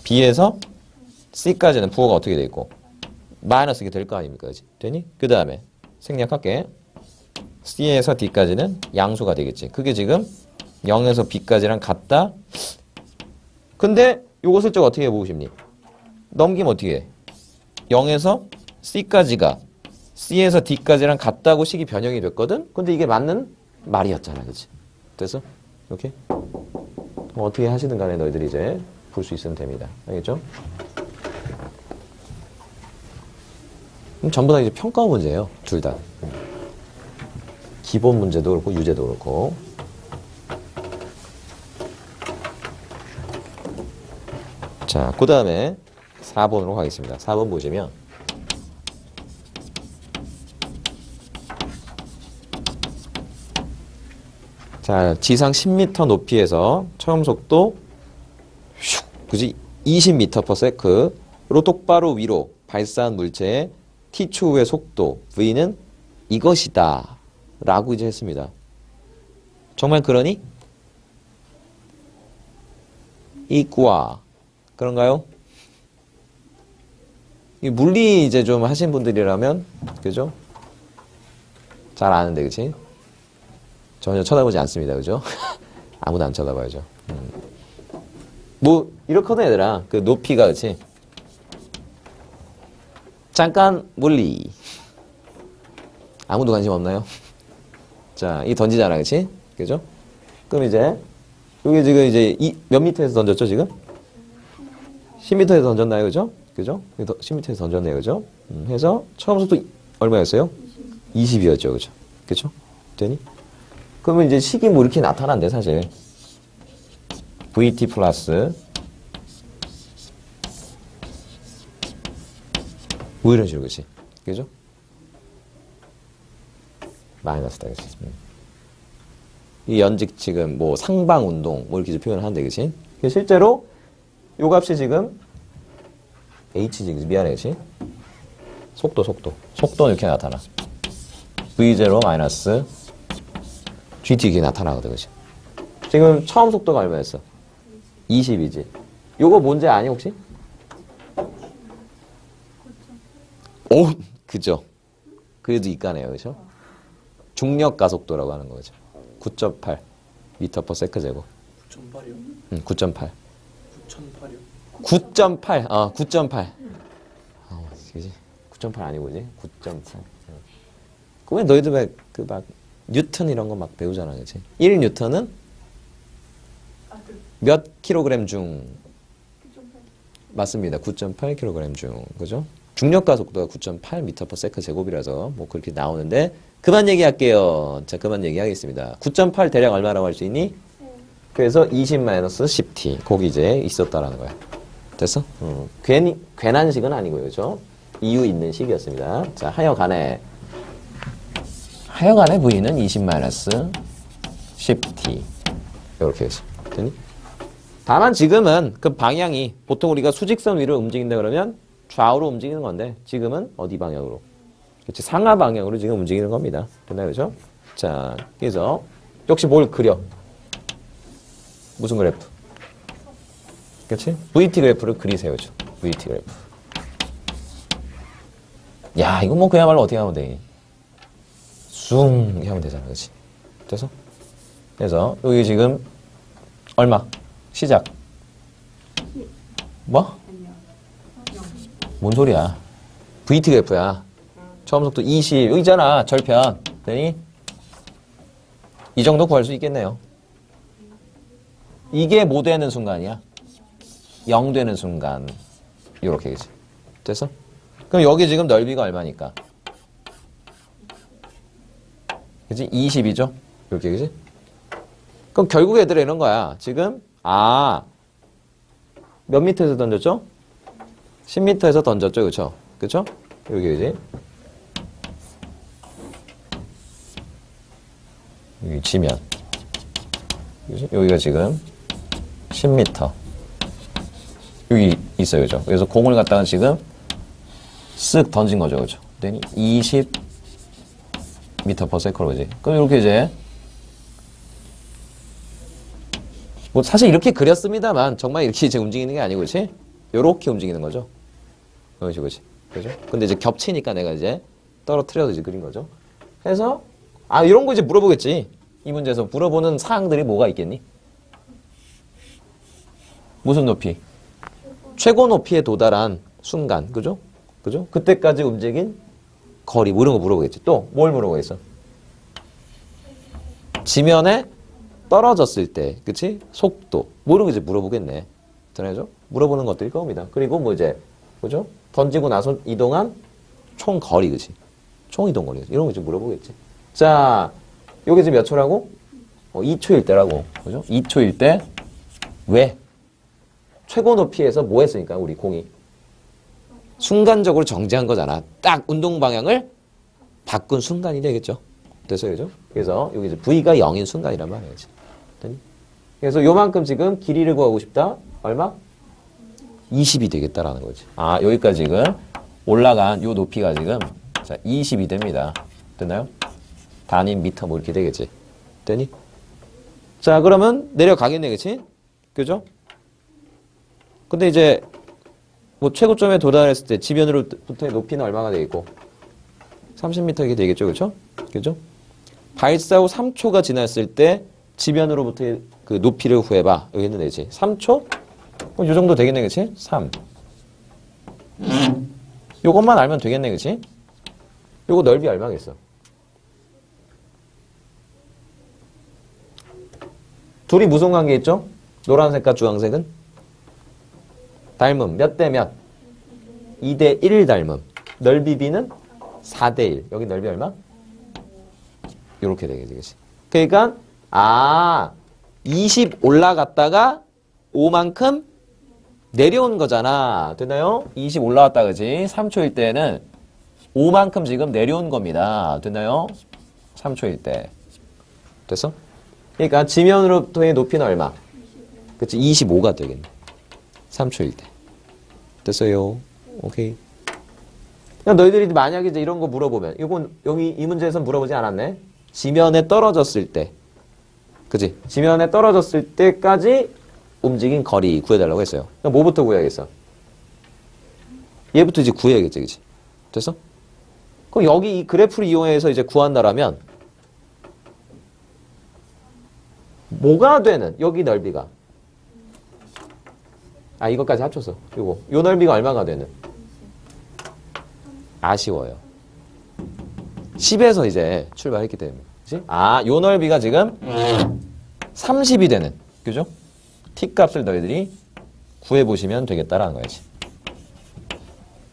B에서 C까지는 부호가 어떻게 돼 있고 마이너스 이게 될 거 아닙니까? 그치? 되니? 그 다음에 생략할게. C에서 D까지는 양수가 되겠지. 그게 지금 0에서 B까지랑 같다. 근데 요거 슬쩍 어떻게 해보십니? 넘기면 어떻게 해? 0에서 C까지가 C에서 D까지랑 같다고 식이 변형이 됐거든? 근데 이게 맞는 말이었잖아. 그치? 됐어? 오케이? 뭐 어떻게 하시든 간에 너희들이 이제 볼 수 있으면 됩니다. 알겠죠? 전부 다 이제 평가 문제예요. 둘 다. 기본 문제도 그렇고 유제도 그렇고. 자, 그 다음에 4번으로 가겠습니다. 4번 보시면 자, 지상 10m 높이에서 처음 속도 슉, 그지? 20m/s로 똑바로 위로 발사한 물체의 t초의 속도 v는 이것이다 라고 이제 했습니다. 정말 그러니? 이과 그런가요? 이 물리 이제 좀 하신 분들이라면 그죠? 잘 아는데 그치? 전혀 쳐다보지 않습니다. 그죠? 아무도 안 쳐다봐야죠. 뭐 이렇거든 얘들아. 그 높이가 그치? 잠깐 물리. 아무도 관심 없나요? 자, 이 던지잖아. 그치? 그죠? 그럼 이제 여기 지금 이제 몇 미터에서 던졌죠, 지금? 10m에서 던졌나요? 그죠? 그죠? 10m에서 던졌네요. 그죠? 해서 처음 속도 얼마였어요? 20이었죠. 그죠? 그죠? 되니? 그러면 이제 식이 뭐 이렇게 나타난대, 사실. VT 플러스 뭐 이런 식으로, 그치? 그죠? 마이너스다, 그치? 이 연직 지금 뭐 상방 운동 뭐 이렇게 표현을 하는데, 그치? 실제로 요 값이 지금 h지, 미안해, 그치? 속도는 이렇게 나타나. v0 마이너스 gt 이렇게 나타나거든, 그치? 지금 처음 속도가 얼마였어? 20이지. 요거 뭔지 아니, 혹시? 오, 그죠? 그래도 이까네요, 그죠? 중력 가속도라고 하는 거죠. 9.8 m/s 제곱. 9.8이요? 응, 9.8. 9.8이요? 9.8. 9.8. 그지? 9.8 아니고, 그지? 9.8. 왜 너희들 왜 그 막 뉴턴 이런 거 막 배우잖아, 그지? 1뉴턴은 몇 킬로그램 중? 맞습니다. 9.8 킬로그램 중. 그죠? 중력 가속도가 9.8 m/s 제곱이라서 뭐 그렇게 나오는데 그만 얘기할게요. 자, 그만 얘기하겠습니다. 9.8 대략 얼마라고 할 수 있니? 그래서 20-10t 거기 이제 있었다라는 거야. 됐어? 괜한 식은 아니고요. 그죠? 이유 있는 식이었습니다. 자, 하여간에 v는 20-10t 이렇게 해서 되니? 다만 지금은 그 방향이 보통 우리가 수직선 위로 움직인다 그러면 좌우로 움직이는 건데 지금은 어디 방향으로? 그렇지, 상하 방향으로 지금 움직이는 겁니다. 됐나요? 그죠? 자, 그래서 역시 뭘 그려? 무슨 그래프? 그렇지? VT 그래프를 그리세요. 그죠? VT 그래프. 야, 이거 뭐 그야말로 어떻게 하면 돼? 숭 이렇게 하면 되잖아. 그렇지? 돼서? 그래서 여기 지금 얼마? 시작. 뭐? 뭔 소리야? VT 그래프야. 처음 속도 20. 여기 있잖아. 절편. 되니? 이 정도 구할 수 있겠네요. 이게 뭐 되는 순간이야? 0 되는 순간. 요렇게, 그치? 됐어? 그럼 여기 지금 넓이가 얼마니까? 그치? 20이죠? 이렇게, 그치? 그럼 결국 얘들아 이런 거야. 지금, 몇 미터에서 던졌죠? 10m에서 던졌죠? 그쵸? 그쵸? 여기, 그치? 여기 지면. 그치? 여기가 지금 10m. 여기 있어요. 그죠? 그래서 공을 갖다가 지금 쓱 던진 거죠. 그죠? 그랬더니 20m/s로 그지? 그럼 이렇게 이제 뭐 사실 이렇게 그렸습니다만 정말 이렇게 이제 움직이는 게 아니고, 그치? 요렇게 움직이는 거죠. 이런 식으로지. 그죠? 근데 이제 겹치니까 내가 이제 떨어뜨려서 이제 그린 거죠. 해서, 이런 거 이제 물어보겠지. 이 문제에서 물어보는 사항들이 뭐가 있겠니? 무슨 높이? 최고 높이에 도달한 순간. 그죠? 그죠? 그때까지 움직인 거리. 뭐 이런 거 물어보겠지. 또, 뭘 물어보겠어? 지면에 떨어졌을 때, 그치? 속도. 뭐 이런 거 이제 물어보겠네. 되나죠? 물어보는 것들일 겁니다. 그리고 뭐 이제, 그죠? 던지고 나서 이동한 총 거리, 그치? 총 이동 거리. 이런 거 이제 물어보겠지. 자, 요게 지금 몇 초라고? 2초일 때라고. 그죠? 2초일 때, 왜? 최고 높이에서 뭐 했으니까, 우리 공이? 순간적으로 정지한 거잖아. 딱 운동 방향을 바꾼 순간이 되겠죠. 됐어요, 그죠? 그래서 여기 이제 V가 0인 순간이란 말이야지. 그래서 요만큼 지금 길이를 구하고 싶다. 얼마? 20이 되겠다라는 거지. 여기까지 지금 올라간 요 높이가 지금 자 20이 됩니다. 됐나요? 단위 미터 뭐 이렇게 되겠지. 되니? 자, 그러면 내려가겠네, 그치? 그죠? 근데 이제 뭐 최고점에 도달했을 때 지면으로부터의 높이는 얼마가 되겠고 30m 이렇게 되겠죠, 그렇죠? 그죠? 발사 후 3초가 지났을 때 지면으로부터의 그 높이를 구해봐. 여기 있는 애지. 3초? 요 정도 되겠네, 그치? 3. 요것만 알면 되겠네, 그치? 요거 넓이 얼마겠어? 둘이 무슨 관계 있죠? 노란색과 주황색은? 닮음. 몇 대 몇? 2대 1 닮음. 넓이 B는 4대 1. 여기 넓이 얼마? 요렇게 되겠지, 그치? 그러니까, 20 올라갔다가 5만큼 내려온 거잖아. 됐나요? 20 올라왔다, 그지? 3초일 때는 5만큼 지금 내려온 겁니다. 됐나요? 3초일 때. 됐어? 그러니까 지면으로부터의 높이는 얼마? 그치? 25가 되겠네. 3초일 때. 됐어요? 오케이. 그냥 너희들이 만약에 이제 이런 거 물어보면, 이건 여기 이 문제에서 물어보지 않았네? 지면에 떨어졌을 때. 그치? 지면에 떨어졌을 때까지 움직인 거리 구해달라고 했어요. 그럼 뭐부터 구해야겠어? 얘부터 이제 구해야겠지, 그치? 됐어? 그럼 여기 이 그래프를 이용해서 이제 구한다라면, 뭐가 되는, 여기 넓이가. 이것까지 합쳐서. 요 넓이가 얼마가 되는? 아쉬워요. 10에서 이제 출발했기 때문에. 그치? 요 넓이가 지금 30이 되는. 그죠? t 값을 너희들이 구해보시면 되겠다라는 거야지.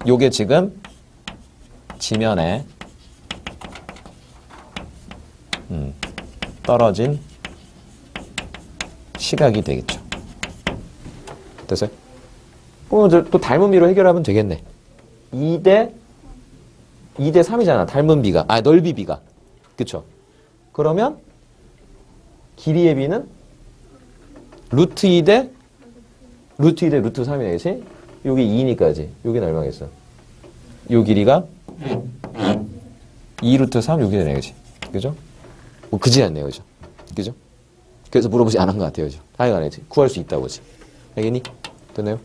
요게 지금 지면에 떨어진 시각이 되겠죠. 됐어요? 또 닮은 비로 해결하면 되겠네. 2대 3이잖아. 닮은 비가. 넓이 비가. 그쵸? 그러면 길이의 비는 루트 2대 루트 3이네, 그치? 요게 2니까지. 요게 얼마겠어? 요 길이가 2 루트 3 요게 되네, 그치? 그죠? 뭐 그지 않네요, 그죠? 그죠? 그래서 물어보지 않은 것 같아요, 그죠? 하여간에 구할 수 있다고, 그치? 알겠니? 됐나요?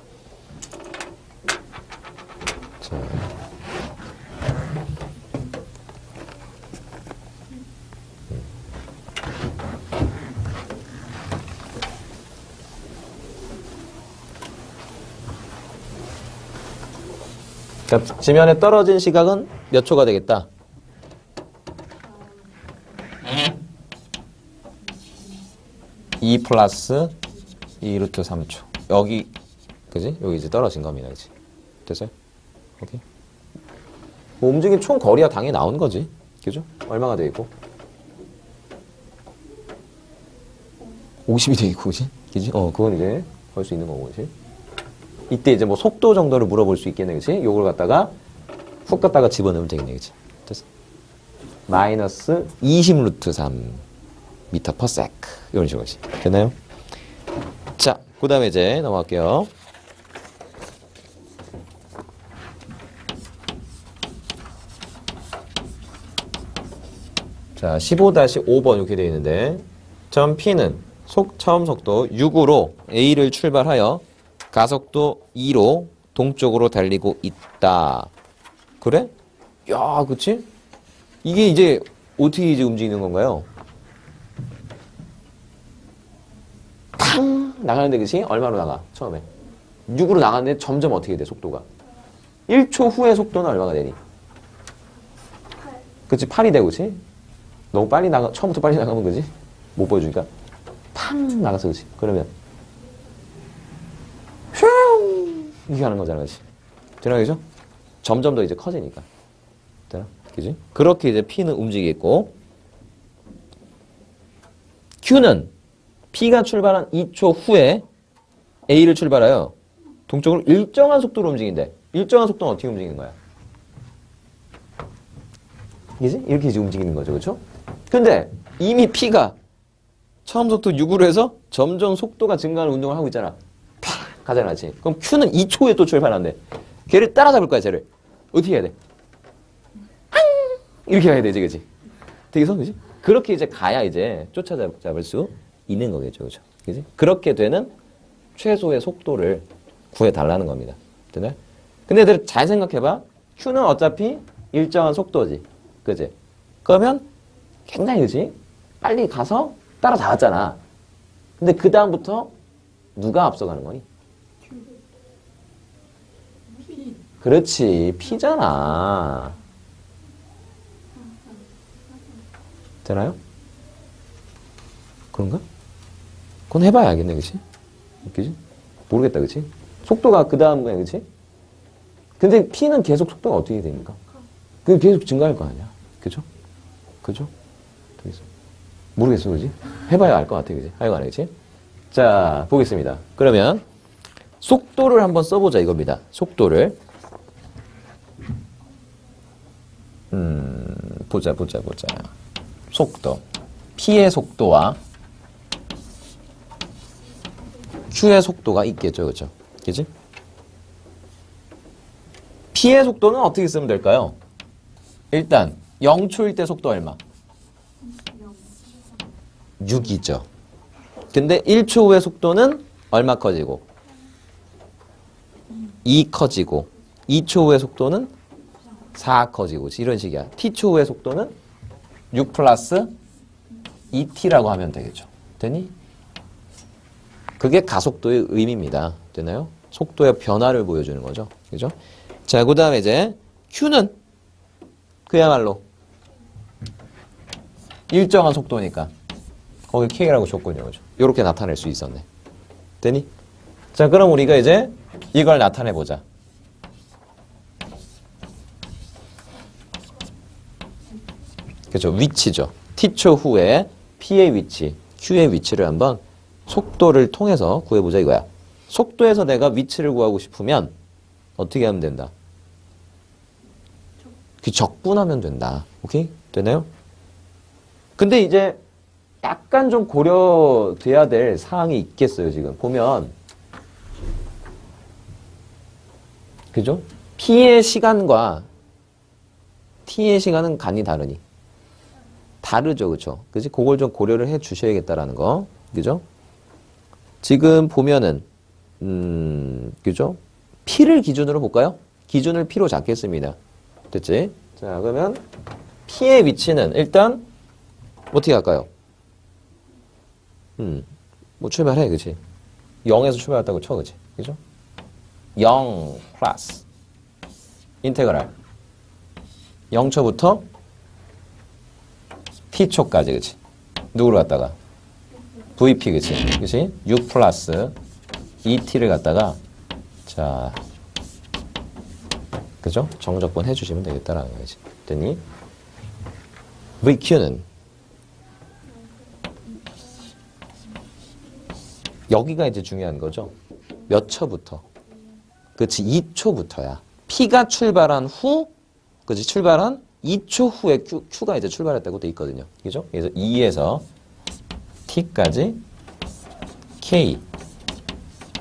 자. 그러니까 지면에 떨어진 시각은 몇 초가 되겠다? 2 플러스 2 루트 3초. 여기, 그지? 여기 이제 떨어진 겁니다, 그지? 됐어요? 오케이. 뭐 움직임 총 거리가 당연히 나온 거지. 그죠? 얼마가 돼 있고? 50이 돼 있고, 그지? 그지? 그건 이제 할 수 있는 거고, 그지? 이때 이제 뭐 속도 정도를 물어볼 수 있겠네, 그치? 요걸 갖다가 훅 갖다가 집어넣으면 되겠네, 그치? 됐어. 마이너스 20 루트 3 미터 퍼 세크. 이런 식으로. 됐나요? 자, 그 다음에 이제 넘어갈게요. 자, 15-5번 이렇게 되어 있는데, 점 P는 처음 속도 6으로 A를 출발하여 가속도 2로 동쪽으로 달리고 있다. 그래? 야, 그치? 이게 이제 어떻게 이제 움직이는 건가요? 탕! 나가는데, 그치? 얼마로 나가? 처음에. 6으로 나가는데 점점 어떻게 돼, 속도가? 1초 후의 속도는 얼마가 되니? 그치? 8이 되고, 그치? 너무 빨리 처음부터 빨리 나가면, 그치? 못 보여주니까. 팡! 나갔어, 그치? 그러면. 슝! 이렇게 하는 거잖아, 그치? 되나, 그죠? 점점 더 이제 커지니까. 되나? 그지? 그렇게 이제 P는 움직이겠고, Q는 P가 출발한 2초 후에 A를 출발하여 동쪽으로 일정한 속도로 움직인대. 일정한 속도는 어떻게 움직이는 거야? 그지? 이렇게 이제 움직이는 거죠. 그렇죠? 근데 이미 P가 처음 속도 6으로 해서 점점 속도가 증가하는 운동을 하고 있잖아. 팍! 가잖아, 그렇지? 그럼 Q는 2초 후에 또 출발한대. 걔를 따라잡을 거야, 쟤를. 어떻게 해야 돼? 이렇게 가야 되지, 그치? 되겠어, 그치? 그렇게 이제 가야 이제 쫓아잡을 수 있는 거겠죠, 그쵸? 그치? 그렇게 되는 최소의 속도를 구해달라는 겁니다. 되나요? 근데 얘들 잘 생각해봐. Q는 어차피 일정한 속도지. 그치? 그러면 굉장히, 그치? 빨리 가서 따라잡았잖아. 근데 그다음부터 누가 앞서가는 거니? 그렇지, P잖아. 되나요? 그런가? 그건 해봐야 알겠네, 그치? 그치? 모르겠다, 그치? 속도가 그 다음 거야, 그치? 근데 P는 계속 속도가 어떻게 됩니까? 그게 계속 증가할 거 아니야. 그죠? 그죠? 되겠어. 모르겠어, 그지? 해봐야 알 것 같아, 그지? 하여간에, 그치? 자, 보겠습니다. 그러면 속도를 한번 써보자, 이겁니다. 속도를. 보자. 속도. P의 속도와 Q의 속도가 있겠죠, 그죠? 그지? P의 속도는 어떻게 쓰면 될까요? 일단 0초일 때 속도 얼마? 6이죠. 근데 1초 후의 속도는 얼마 커지고? 2 커지고 2초 후의 속도는 4 커지고 이런 식이야. T초 후의 속도는 6 플러스 2T라고 하면 되겠죠. 되니? 그게 가속도의 의미입니다. 되나요? 속도의 변화를 보여주는 거죠. 그죠? 자, 그 다음에 이제 Q는 그야말로 일정한 속도니까 거기 K라고 줬군요. 그죠? 이렇게 나타낼 수 있었네. 되니? 자, 그럼 우리가 이제 이걸 나타내 보자. 그죠? 위치죠. T초 후에 P의 위치, Q의 위치를 한번 속도를 통해서 구해보자 이거야. 속도에서 내가 위치를 구하고 싶으면 어떻게 하면 된다? 적분하면 된다. 오케이? 되나요? 근데 이제 약간 좀 고려돼야 될 사항이 있겠어요, 지금. 보면. 그죠? P의 시간과 T의 시간은 간이 다르니. 다르죠, 그쵸? 그지? 그걸 좀 고려를 해 주셔야겠다라는 거. 그죠? 지금 보면은, 그죠? P를 기준으로 볼까요? 기준을 P로 잡겠습니다. 됐지? 자, 그러면 P의 위치는 일단 어떻게 할까요? 뭐 출발해, 그치? 0에서 출발했다고 쳐, 그치? 그죠? 0 플러스 인테그랄 0초부터 t초까지, 그치? 누구를 갖다가? vp, 그치? 그치? 6 플러스 2t를 갖다가 자, 그죠? 정적분 해주시면 되겠다라는 거지. 됐니? vq는 여기가 이제 중요한 거죠. 몇 초부터? 그치, 2초부터야. P가 출발한 후, 그치, 출발한 2초 후에 Q가 이제 출발했다고 돼 있거든요. 그죠? 그래서 2에서 T까지 K,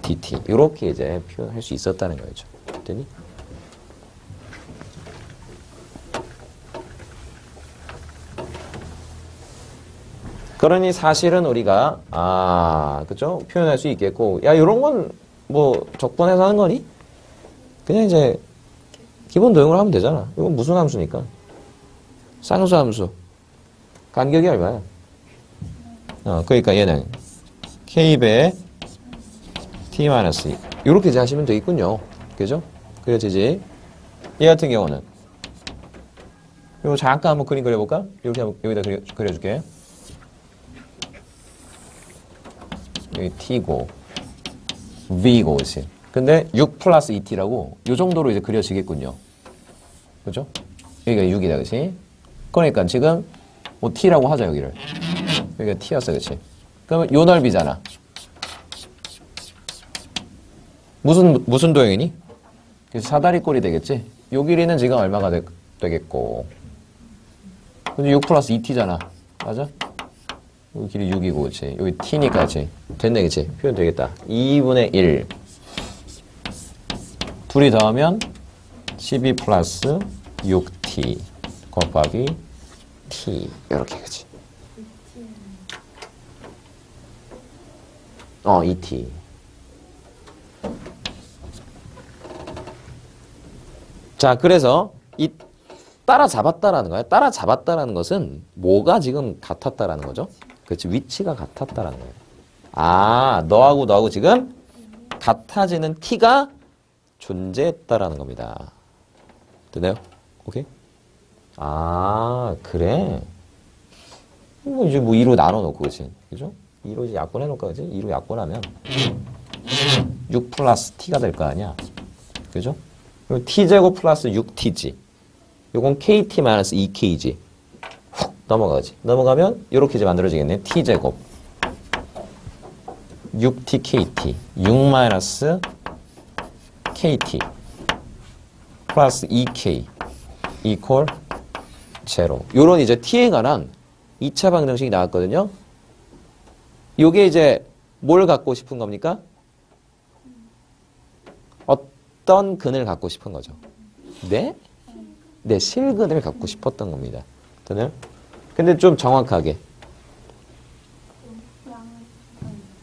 DT. 이렇게 이제 표현할 수 있었다는 거죠. 됐니? 그러니 사실은 우리가, 그죠? 표현할 수 있겠고, 야, 이런 건 뭐 적분해서 하는 거니? 그냥 이제 기본 도형으로 하면 되잖아. 이건 무슨 함수니까. 쌍수 함수. 간격이 얼마야? 그러니까 얘는 k배 t-2 이렇게 이제 하시면 되겠군요. 그죠? 그래지지. 얘 같은 경우는 이거 잠깐 한번 그림 그려볼까? 이렇게 한번 여기다 그려줄게. 여기 t고 v고 그렇지. 근데 6 플러스 2t라고 이 정도로 이제 그려지겠군요. 그죠? 여기가 6이다, 그렇지? 그러니까 지금 뭐 t라고 하자 여기를. 여기가 t였어, 그렇지? 그러면 요 넓이잖아. 무슨 도형이니? 그래서 사다리꼴이 되겠지? 요 길이는 지금 얼마가 되겠고. 근데 6 플러스 2t잖아. 맞아? 여기 길이 6이고, 그치? 여기 t니까, 그치? 됐네, 그치? 표현 되겠다. 2분의 1. 둘이 더하면 12 플러스 6t 곱하기 t. 이렇게, 그치? 2t. 자, 그래서 이 따라잡았다라는 거야. 따라잡았다라는 것은 뭐가 지금 같았다라는 거죠? 그렇지, 위치가 같았다라는 거예요. 아, 너하고 지금 같아지는 t가 존재했다라는 겁니다. 되나요? 오케이? 아, 그래. 뭐 이제 뭐 2로 나눠놓고, 그치? 그죠? 2로 이제 약분해놓을까, 그치? 2로 약분하면 6 플러스 t가 될 거 아니야? 그죠? 그리고 t제곱 플러스 6t지. 요건 kt-2k지. 훅 넘어가지. 넘어가면 요렇게 이제 만들어지겠네. t제곱 6tkt 6-kt 플러스 2k 이퀄 제로. 요런 이제 t에 관한 2차 방정식이 나왔거든요. 요게 이제 뭘 갖고 싶은 겁니까? 어떤 근을 갖고 싶은 거죠? 네? 네, 실근을 갖고 싶었던 겁니다. 되나요? 근데 좀 정확하게.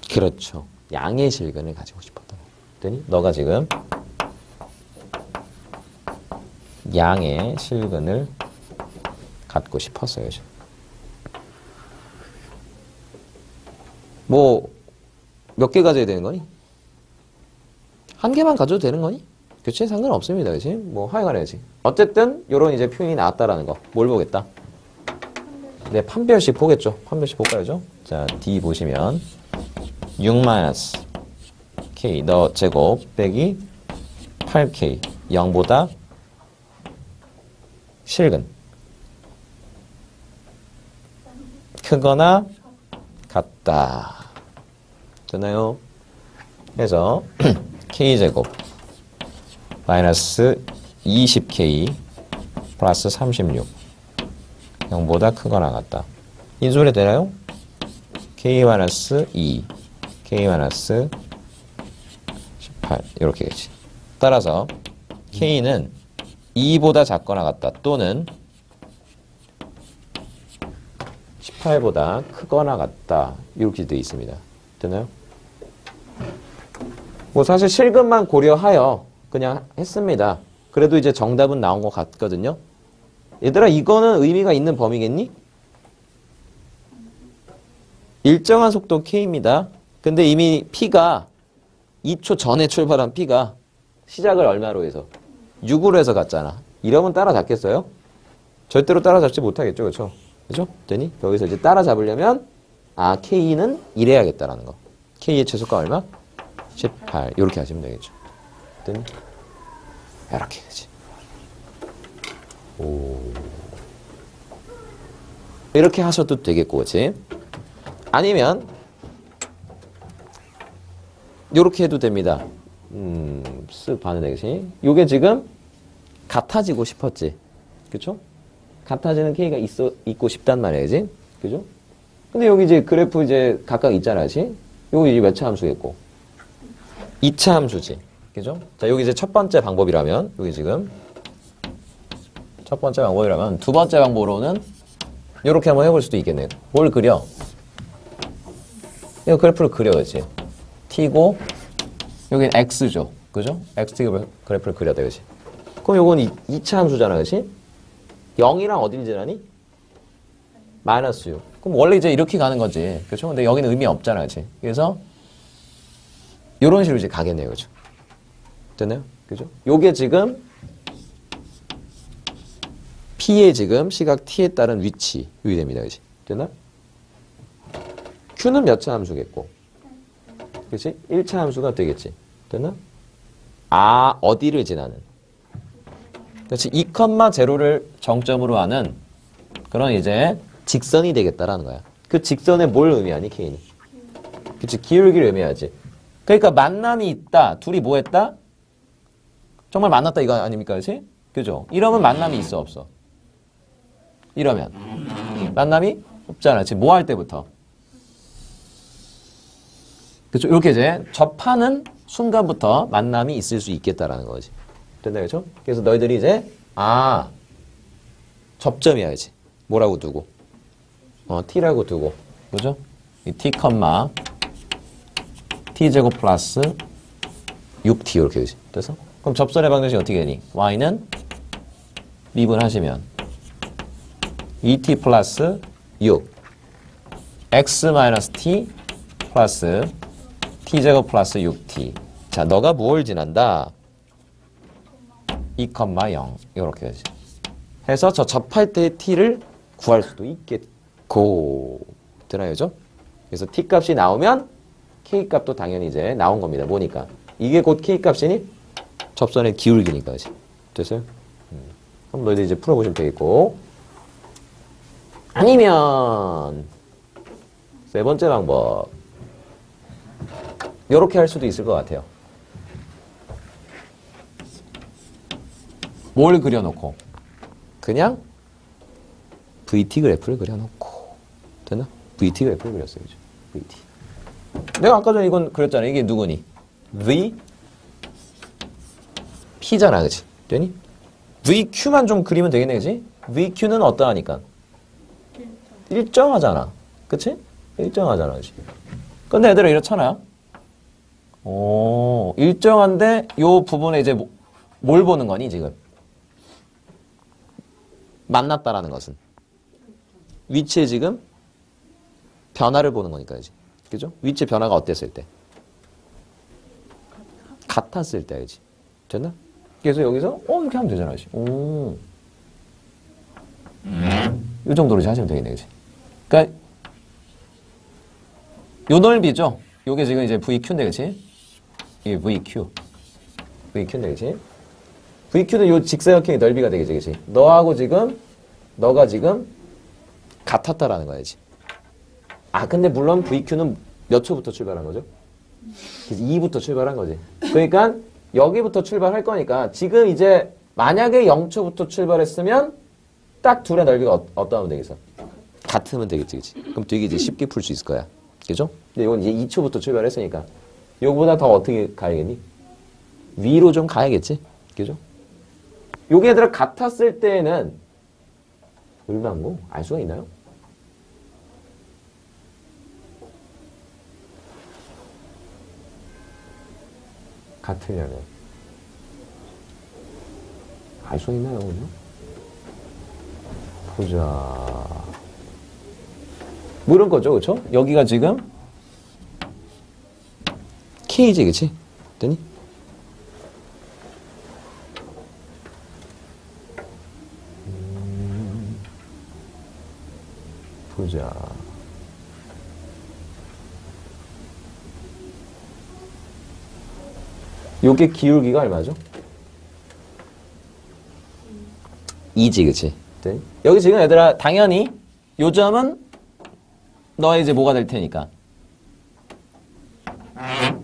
그렇죠. 양의 실근을 가지고 싶었던 거예요. 그랬더니 너가 지금 양의 실근을 갖고 싶었어요. 뭐 몇 개 가져야 되는 거니? 한 개만 가져도 되는 거니? 교체 상관없습니다. 그치? 뭐 하여간에지. 어쨌든 요런 이제 표현이 나왔다라는 거. 뭘 보겠다? 네, 판별식 보겠죠. 판별식 볼까요? 자, D 보시면 6-K 너 제곱 빼기 8K 0보다 실근 크거나 같다. 되나요? 그래서 K제곱 마이너스 20K 플러스 36 0보다 크거나 같다. 인수분해 되나요? K-2 K-18 이렇게겠지. 따라서 K는 2보다 작거나 같다 또는 18보다 크거나 같다 이렇게 되어 있습니다. 되나요? 뭐 사실 실근만 고려하여 그냥 했습니다. 그래도 이제 정답은 나온 것 같거든요. 얘들아, 이거는 의미가 있는 범위겠니? 일정한 속도 k입니다. 근데 이미 p가 2초 전에 출발한 p가 시작을 얼마로 해서? 6으로 해서 갔잖아. 이러면 따라잡겠어요? 절대로 따라잡지 못하겠죠. 그렇죠? 그죠? 되니? 여기서 이제 따라잡으려면 k는 이래야겠다라는 거. k의 최소가 얼마? 18. 이렇게 하시면 되겠죠. 되니? 이렇게 되지. 오. 이렇게 하셔도 되겠고, 그치? 아니면 이렇게 해도 됩니다. 쓱 봤는데, 그치? 요게 지금 같아지고 싶었지. 그쵸? 같아지는 K가 있고 싶단 말이야, 그치? 그죠? 근데 여기 이제 그래프 이제 각각 있잖아, 그치? 요거 이제 몇 차 함수겠고? 2차 함수지. 그죠? 자, 여기 이제 첫 번째 방법이라면, 여기 지금 첫 번째 방법이라면 두 번째 방법으로는 이렇게 한번 해볼 수도 있겠네요. 뭘 그려? 이거 그래프를 그려, 그렇지? t고 여기는 x죠. 그죠? XT 그래프를 그려야 돼, 그지? 그럼 요건 2차 함수잖아, 그지? 0이랑 어딜 지나니? 마이너스 6. 그럼 원래 이제 이렇게 가는 거지. 그렇죠? 근데 여기는 의미 없잖아, 그지? 그래서 요런 식으로 이제 가겠네요, 그죠? 됐나요? 그죠? 요게 지금 P의 지금 시각 T에 따른 위치, 요게 됩니다, 그지? 됐나? Q는 몇 차 함수겠고? 그치? 1차 함수가 되겠지. 됐나? 아, 어디를 지나는? 그렇지. 2,0를 정점으로 하는 그런 이제 직선이 되겠다라는 거야. 그 직선에 뭘 의미하니, K니? 그치. 기울기를 의미하지. 그러니까 만남이 있다. 둘이 뭐 했다? 정말 만났다 이거 아닙니까? 그치? 그죠? 이러면 만남이 있어, 없어? 이러면. 만남이 없잖아. 지금 뭐 할 때부터? 그쵸? 이렇게 이제 접하는 순간부터 만남이 있을 수 있겠다라는 거지. 된다, 그죠? 그래서 너희들이 이제, 아, 접점이야지. 뭐라고 두고? t라고 두고. 그죠? 이 t, t제곱 플러스 6t 이렇게 되지. 그래서? 그럼 접선의 방정식이 어떻게 되니? y는 미분하시면 2t 플러스 6 x 마이너스 t 플러스 t제곱 플러스 6t. 자, 너가 무엇을 지난다? 2,0 이렇게 되지. 해서 저 접할 때의 t를 구할 수도 있겠고. 되나요, 그죠? 그래서 t 값이 나오면 k 값도 당연히 이제 나온 겁니다. 뭐니까? 이게 곧 k 값이니? 접선의 기울기니까, 그치? 됐어요? 그럼 너희들 이제 풀어보시면 되겠고. 아니면 세 번째 방법. 요렇게 할 수도 있을 것 같아요. 뭘 그려놓고? 그냥 VT 그래프를 그려놓고. 됐나? VT 그래프를 그렸어요. 그죠? VT. 내가 아까 전에 이건 그렸잖아. 이게 누구니? V P잖아. 그치? 되니? VQ만 좀 그리면 되겠네. 그치? VQ는 어떠하니까? 일정하잖아. 그치? 일정하잖아. 그치? 근데 얘들아 이렇잖아. 오, 일정한데 요 부분에 이제 뭘 보는 거니 지금? 만났다라는 것은 위치에 지금 변화를 보는 거니까, 그지? 그죠? 위치 변화가 어땠을 때? 같았을 때, 그지? 됐나? 그래서 여기서 이렇게 하면 되잖아, 그지? 오, 이 정도로 이제 하시면 되겠네, 그지? 그러니까 요 넓이죠. 요게 지금 이제 VQ인데, 그치? 이게 VQ. VQ인데, 그치? VQ는 요 직사각형의 넓이가 되겠지, 그치? 너가 지금 같았다라는 거야지. 아, 근데 물론 VQ는 몇 초부터 출발한 거죠? 그래서 2부터 출발한 거지. 그러니까 여기부터 출발할 거니까 지금 이제 만약에 0초부터 출발했으면 딱 둘의 넓이가 어떠하면 되겠어? 같으면 되겠지, 그치? 그럼 되게 이제 쉽게 풀 수 있을 거야. 그죠? 근데 이건 이제 2초부터 출발했으니까 요거보다 더 어떻게 가야겠니? 위로 좀 가야겠지? 그죠? 요게 얘들아 같았을 때는 얼마인고? 알 수가 있나요? 같으려면 알 수가 있나요? 그죠? 보자. 뭐 이런 거죠, 그렇죠? 여기가 지금 K지, 그치? 됐니? 보자. 요게 기울기가 얼마죠? 2지, 그치? 됐니? 여기 지금 얘들아, 당연히 요 점은 너의 이제 뭐가 될 테니까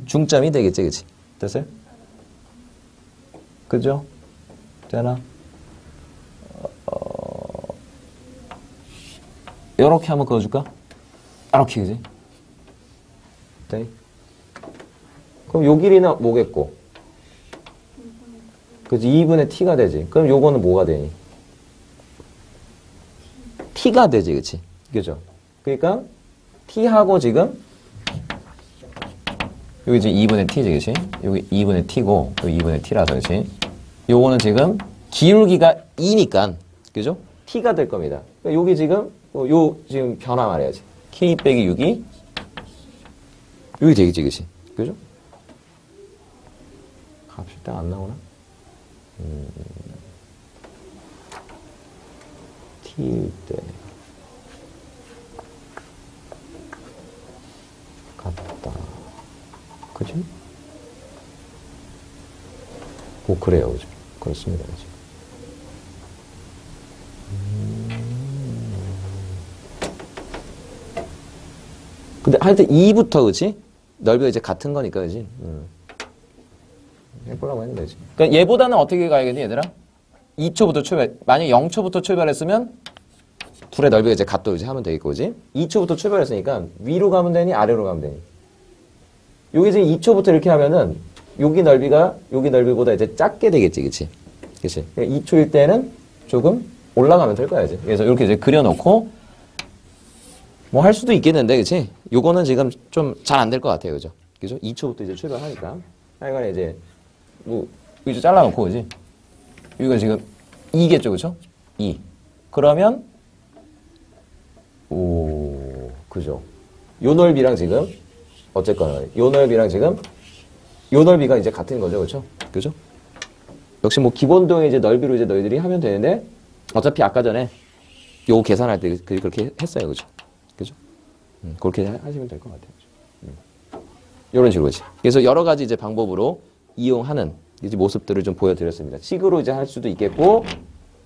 중점이 되겠지, 그치? 됐어요? 그죠? 되나? 요렇게 한번 그어줄까? 이렇게, 그지? 네. 그럼 요 길이는 뭐겠고? 그지? 2분의 t가 되지. 그럼 요거는 뭐가 되니? t가 되지, 그치? 그죠? 그러니까 t하고 지금 여기 지금 2분의 t지, 그치? 여기 2분의 t고, 여기 2분의 t라서, 그치? 요거는 지금 기울기가 2니까, 그죠? t가 될 겁니다. 그러니까 여기 지금, 요, 지금 변화 말해야지. k 빼기 6이, 여기 되겠지, 그치? 그죠? 값이 딱 안 나오나? t일 때. 같다. 그지? 뭐, 그래요. 그죠? 그렇습니다. 그죠? 근데 하여튼 2부터, 그치? 넓이가 이제 같은 거니까, 그지? 해보려고 했는데, 그지? 그러니까 얘보다는 어떻게 가야겠니, 얘들아? 2초부터 출발. 만약 0초부터 출발했으면 둘의 넓이가 이제 같도 이제 하면 되겠고, 그지? 2초부터 출발했으니까 위로 가면 되니, 아래로 가면 되니? 여기 지금 2초부터 이렇게 하면은 여기 넓이가 여기 넓이보다 이제 작게 되겠지, 그치? 그치? 2초일 때는 조금 올라가면 될 거야, 이제. 그래서 이렇게 이제 그려놓고 뭐 할 수도 있겠는데, 그치? 요거는 지금 좀 잘 안 될 것 같아요, 그죠? 그죠? 2초부터 이제 출발하니까. 하여간에 이제 뭐 이제 잘라놓고, 그지? 여기가 지금 2겠죠, 그죠? 2. 그러면 오, 그죠? 요 넓이랑 지금 어쨌거나 요 넓이랑 지금 요 넓이가 이제 같은 거죠, 그렇죠? 그죠? 역시 뭐 기본동의 이제 넓이로 이제 너희들이 하면 되는데 어차피 아까 전에 요 계산할 때 그렇게 했어요, 그죠? 그죠? 그렇게 하시면 될 것 같아요. 이런 식으로 그지? 그래서 여러 가지 이제 방법으로 이용하는 이제 모습들을 좀 보여드렸습니다. 식으로 이제 할 수도 있겠고,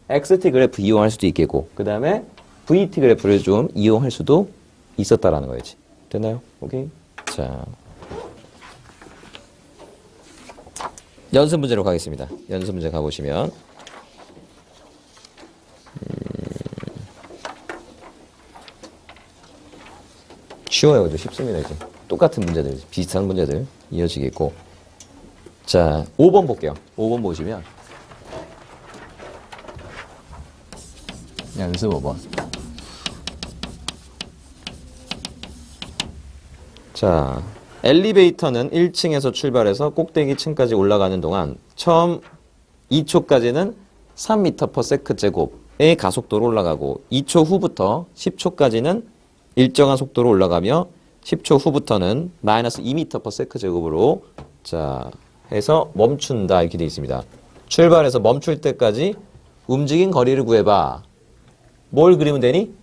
XT 그래프 이용할 수도 있겠고, 그 다음에 VT 그래프를 좀 이용할 수도 있었다라는 거지. 됐나요? 오케이. 자, 연습 문제로 가겠습니다. 연습 문제 가보시면 쉬워요. 그죠? 쉽습니다. 이제 똑같은 문제들, 비슷한 문제들 이어지겠고. 자, 5번 볼게요. 5번 보시면 연습 5번. 자, 엘리베이터는 1층에서 출발해서 꼭대기층까지 올라가는 동안 처음 2초까지는 3m/s 제곱의 가속도로 올라가고 2초 후부터 10초까지는 일정한 속도로 올라가며 10초 후부터는 마이너스 2m/s 제곱으로 자 해서 멈춘다 이렇게 되어 있습니다. 출발해서 멈출 때까지 움직인 거리를 구해봐. 뭘 그리면 되니?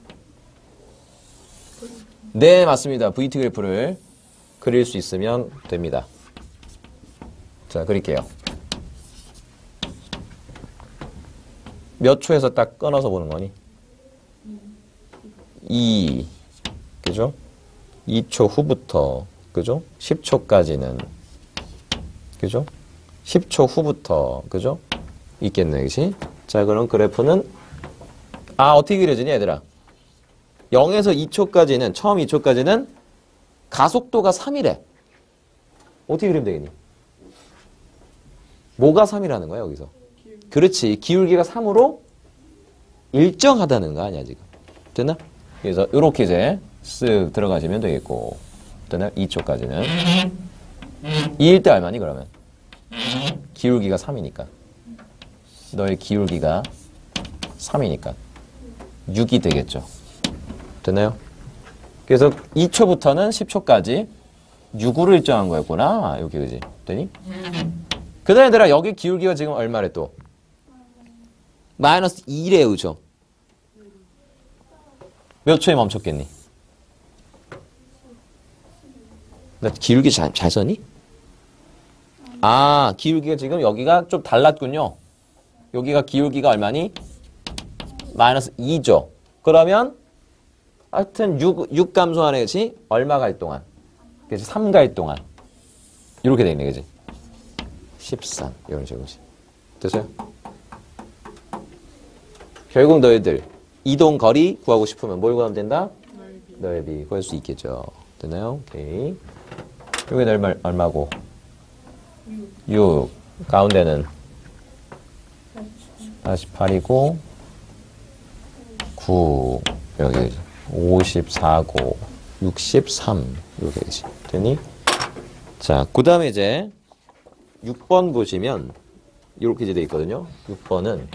네, 맞습니다. VT 그래프를 그릴 수 있으면 됩니다. 자, 그릴게요. 몇 초에서 딱 끊어서 보는 거니? 2. 그죠? 2초 후부터, 그죠? 10초까지는, 그죠? 10초 후부터, 그죠? 있겠네, 그치? 자, 그럼 그래프는, 어떻게 그려지니, 얘들아? 0에서 2초까지는, 처음 2초까지는 가속도가 3이래. 어떻게 그리면 되겠니? 뭐가 3이라는 거야, 여기서? 그렇지. 기울기가 3으로 일정하다는 거 아니야, 지금. 됐나? 그래서 이렇게 이제 쓱 들어가시면 되겠고. 됐나? 2초까지는. 2일 때 얼마니, 그러면? 기울기가 3이니까. 너의 기울기가 3이니까. 6이 되겠죠. 됐나요? 그래서 2초부터는 10초까지 6으로 일정한 거였구나. 여기, 그지? 되니? 그 다음에 얘들아, 여기 기울기가 지금 얼마래 또? 마이너스 2래, 그죠? 몇 초에 멈췄겠니? 나 기울기 잘 썼니? 기울기가 지금 여기가 좀 달랐군요. 여기가 기울기가 얼마니? 마이너스 2죠. 그러면 하여튼 6 감소하네, 그치? 얼마 갈 동안? 그치? 3 갈 동안. 이렇게 돼 있네, 그치? 13. 이런 식으로. 됐어요? 결국 너희들 이동 거리 구하고 싶으면 뭘 구하면 된다? 넓이 구할 수 있겠죠. 됐나요? 오케이. 여기 넓이 얼마고? 6. 가운데는 48이고 9. 여기 54고 63. 이렇게 되지. 되니? 자, 그 다음에 이제 6번 보시면 이렇게 이제 돼 있거든요. 6번은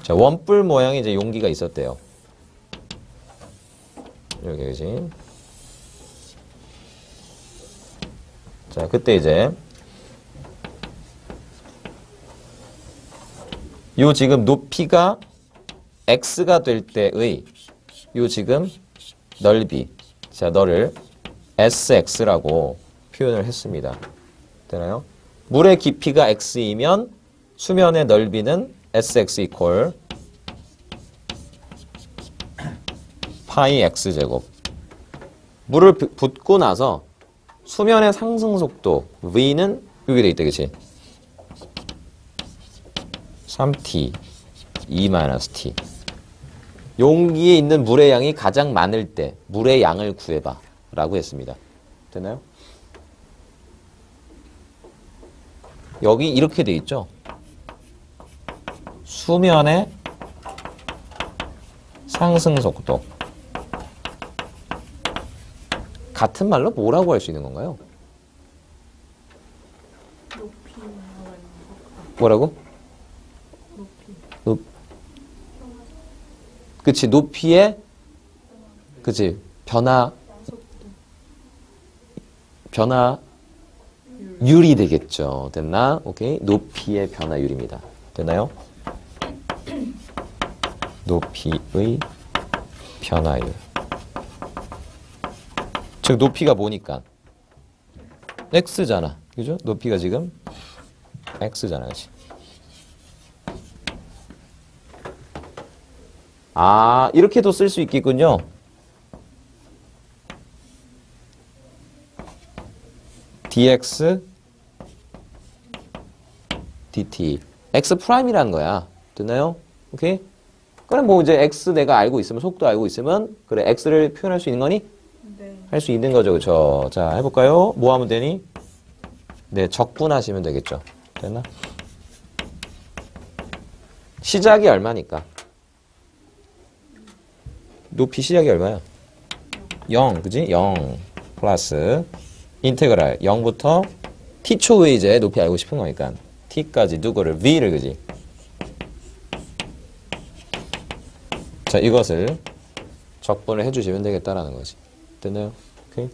자, 원뿔 모양의 이제 용기가 있었대요. 여기, 그지? 자, 그때 이제 요 지금 높이가 x가 될 때의 요 지금 넓이. 자, 너를 sx라고 표현을 했습니다. 되나요? 물의 깊이가 x이면 수면의 넓이는 sx 이퀄 파이 x제곱. 물을 붓고 나서 수면의 상승 속도 v는 여기 돼 있다, 그치? 3t, 2-t. 용기에 있는 물의 양이 가장 많을 때 물의 양을 구해봐 라고 했습니다. 되나요? 여기 이렇게 돼 있죠? 수면의 상승 속도. 같은 말로 뭐라고 할 수 있는 건가요? 뭐라고? 그치, 높이의, 그치, 변화율이 되겠죠. 됐나? 오케이. 높이의 변화율입니다. 되나요? 높이의 변화율. 즉, 높이가 뭐니까? x잖아. 그죠? 높이가 지금 x잖아. 그치? 아, 이렇게도 쓸 수 있겠군요. dx dt x 프라임이라는 거야. 됐나요? 오케이? 그럼 뭐 이제 x 내가 알고 있으면, 속도 알고 있으면, 그래, x를 표현할 수 있는 거니? 네. 할 수 있는 거죠. 그쵸? 자, 해볼까요? 뭐 하면 되니? 네, 적분하시면 되겠죠. 됐나? 시작이 얼마니까? 높이 시작이 얼마야? 0, 그지? 0 플러스 인테그랄 0부터 t초의 이제 높이 알고 싶은 거니까 t까지 누구를? v를, 그지? 자, 이것을 적분을 해주시면 되겠다라는 거지. 됐나요? 오케이.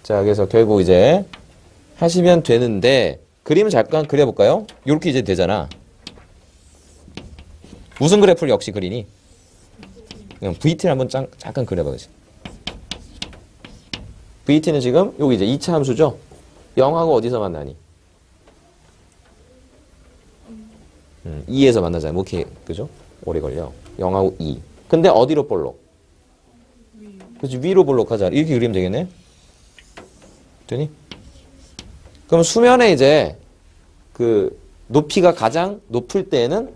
자, 그래서 결국 이제 하시면 되는데 그림을 잠깐 그려볼까요? 이렇게 이제 되잖아. 무슨 그래프를 역시 그리니? 그냥 VT를 한번 잠깐 그려봐, 그지? VT는 지금 여기 이제 2차 함수죠? 0하고 어디서 만나니? 2에서 만나잖아요. 뭐 이렇게, 그죠? 오래 걸려. 0하고 2. 근데 어디로 볼록? 그치, 위로 볼록하자. 이렇게 그리면 되겠네? 되니? 그럼 수면에 이제 그 높이가 가장 높을 때는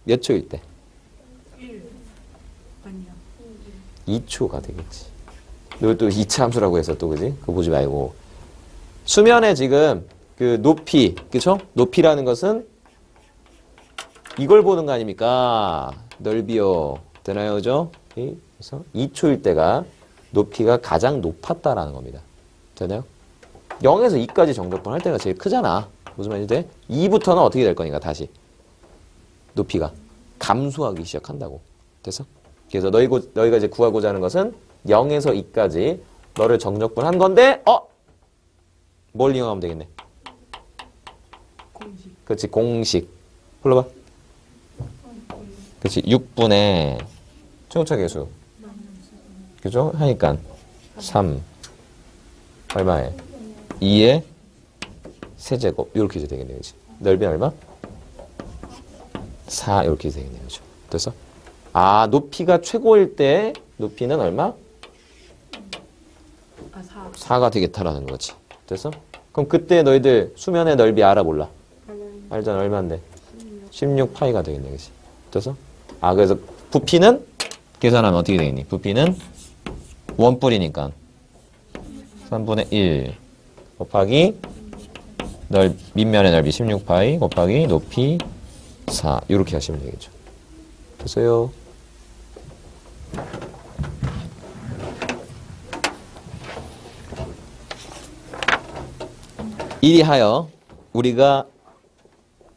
몇 초일 때? 1. 아니야. 2초가 되겠지. 너 또 2차 함수라고 해서 또, 그지? 그거 보지 말고. 수면에 지금 그 높이, 그쵸? 높이라는 것은 이걸 보는 거 아닙니까? 넓이요. 되나요? 그죠? 그래서 2초일 때가 높이가 가장 높았다라는 겁니다. 되나요? 0에서 2까지 정적분 할 때가 제일 크잖아. 무슨 말인지 돼? 2부터는 어떻게 될 거니까 다시. 높이가 감소하기 시작한다고. 됐어? 그래서 너희가 이제 구하고자 하는 것은 0에서 2까지 너를 정적분 한 건데, 뭘 이용하면 되겠네? 공식. 그렇지, 공식. 불러봐. 그렇지, 6분의 최고차 계수. 그죠? 하니까 3 얼마에? 2의 세제곱. 이렇게 이제 되겠네요. 그치? 넓이는 얼마? 4 이렇게 되겠네요. 그죠? 됐어? 아, 높이가 최고일 때 높이는 얼마? 4. 4가 되겠다라는 거지. 됐어? 그럼 그때 너희들 수면의 넓이 알아 몰라? 알잖아. 얼마인데? 16파이가 되겠네. 그치? 됐어? 아, 그래서 부피는 계산하면 어떻게 되겠니? 부피는 원뿔이니까 3분의 1 곱하기 밑면의 넓이 16파이 곱하기 높이 4 이렇게 하시면 되겠죠. 됐어요? 이리하여 우리가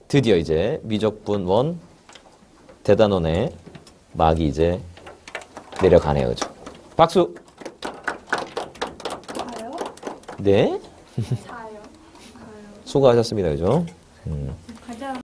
드디어 이제 미적분 원 대단원의 막이 이제 내려가네요. 그죠? 박수! 4요? 네. 4요? 수고하셨습니다. 그죠?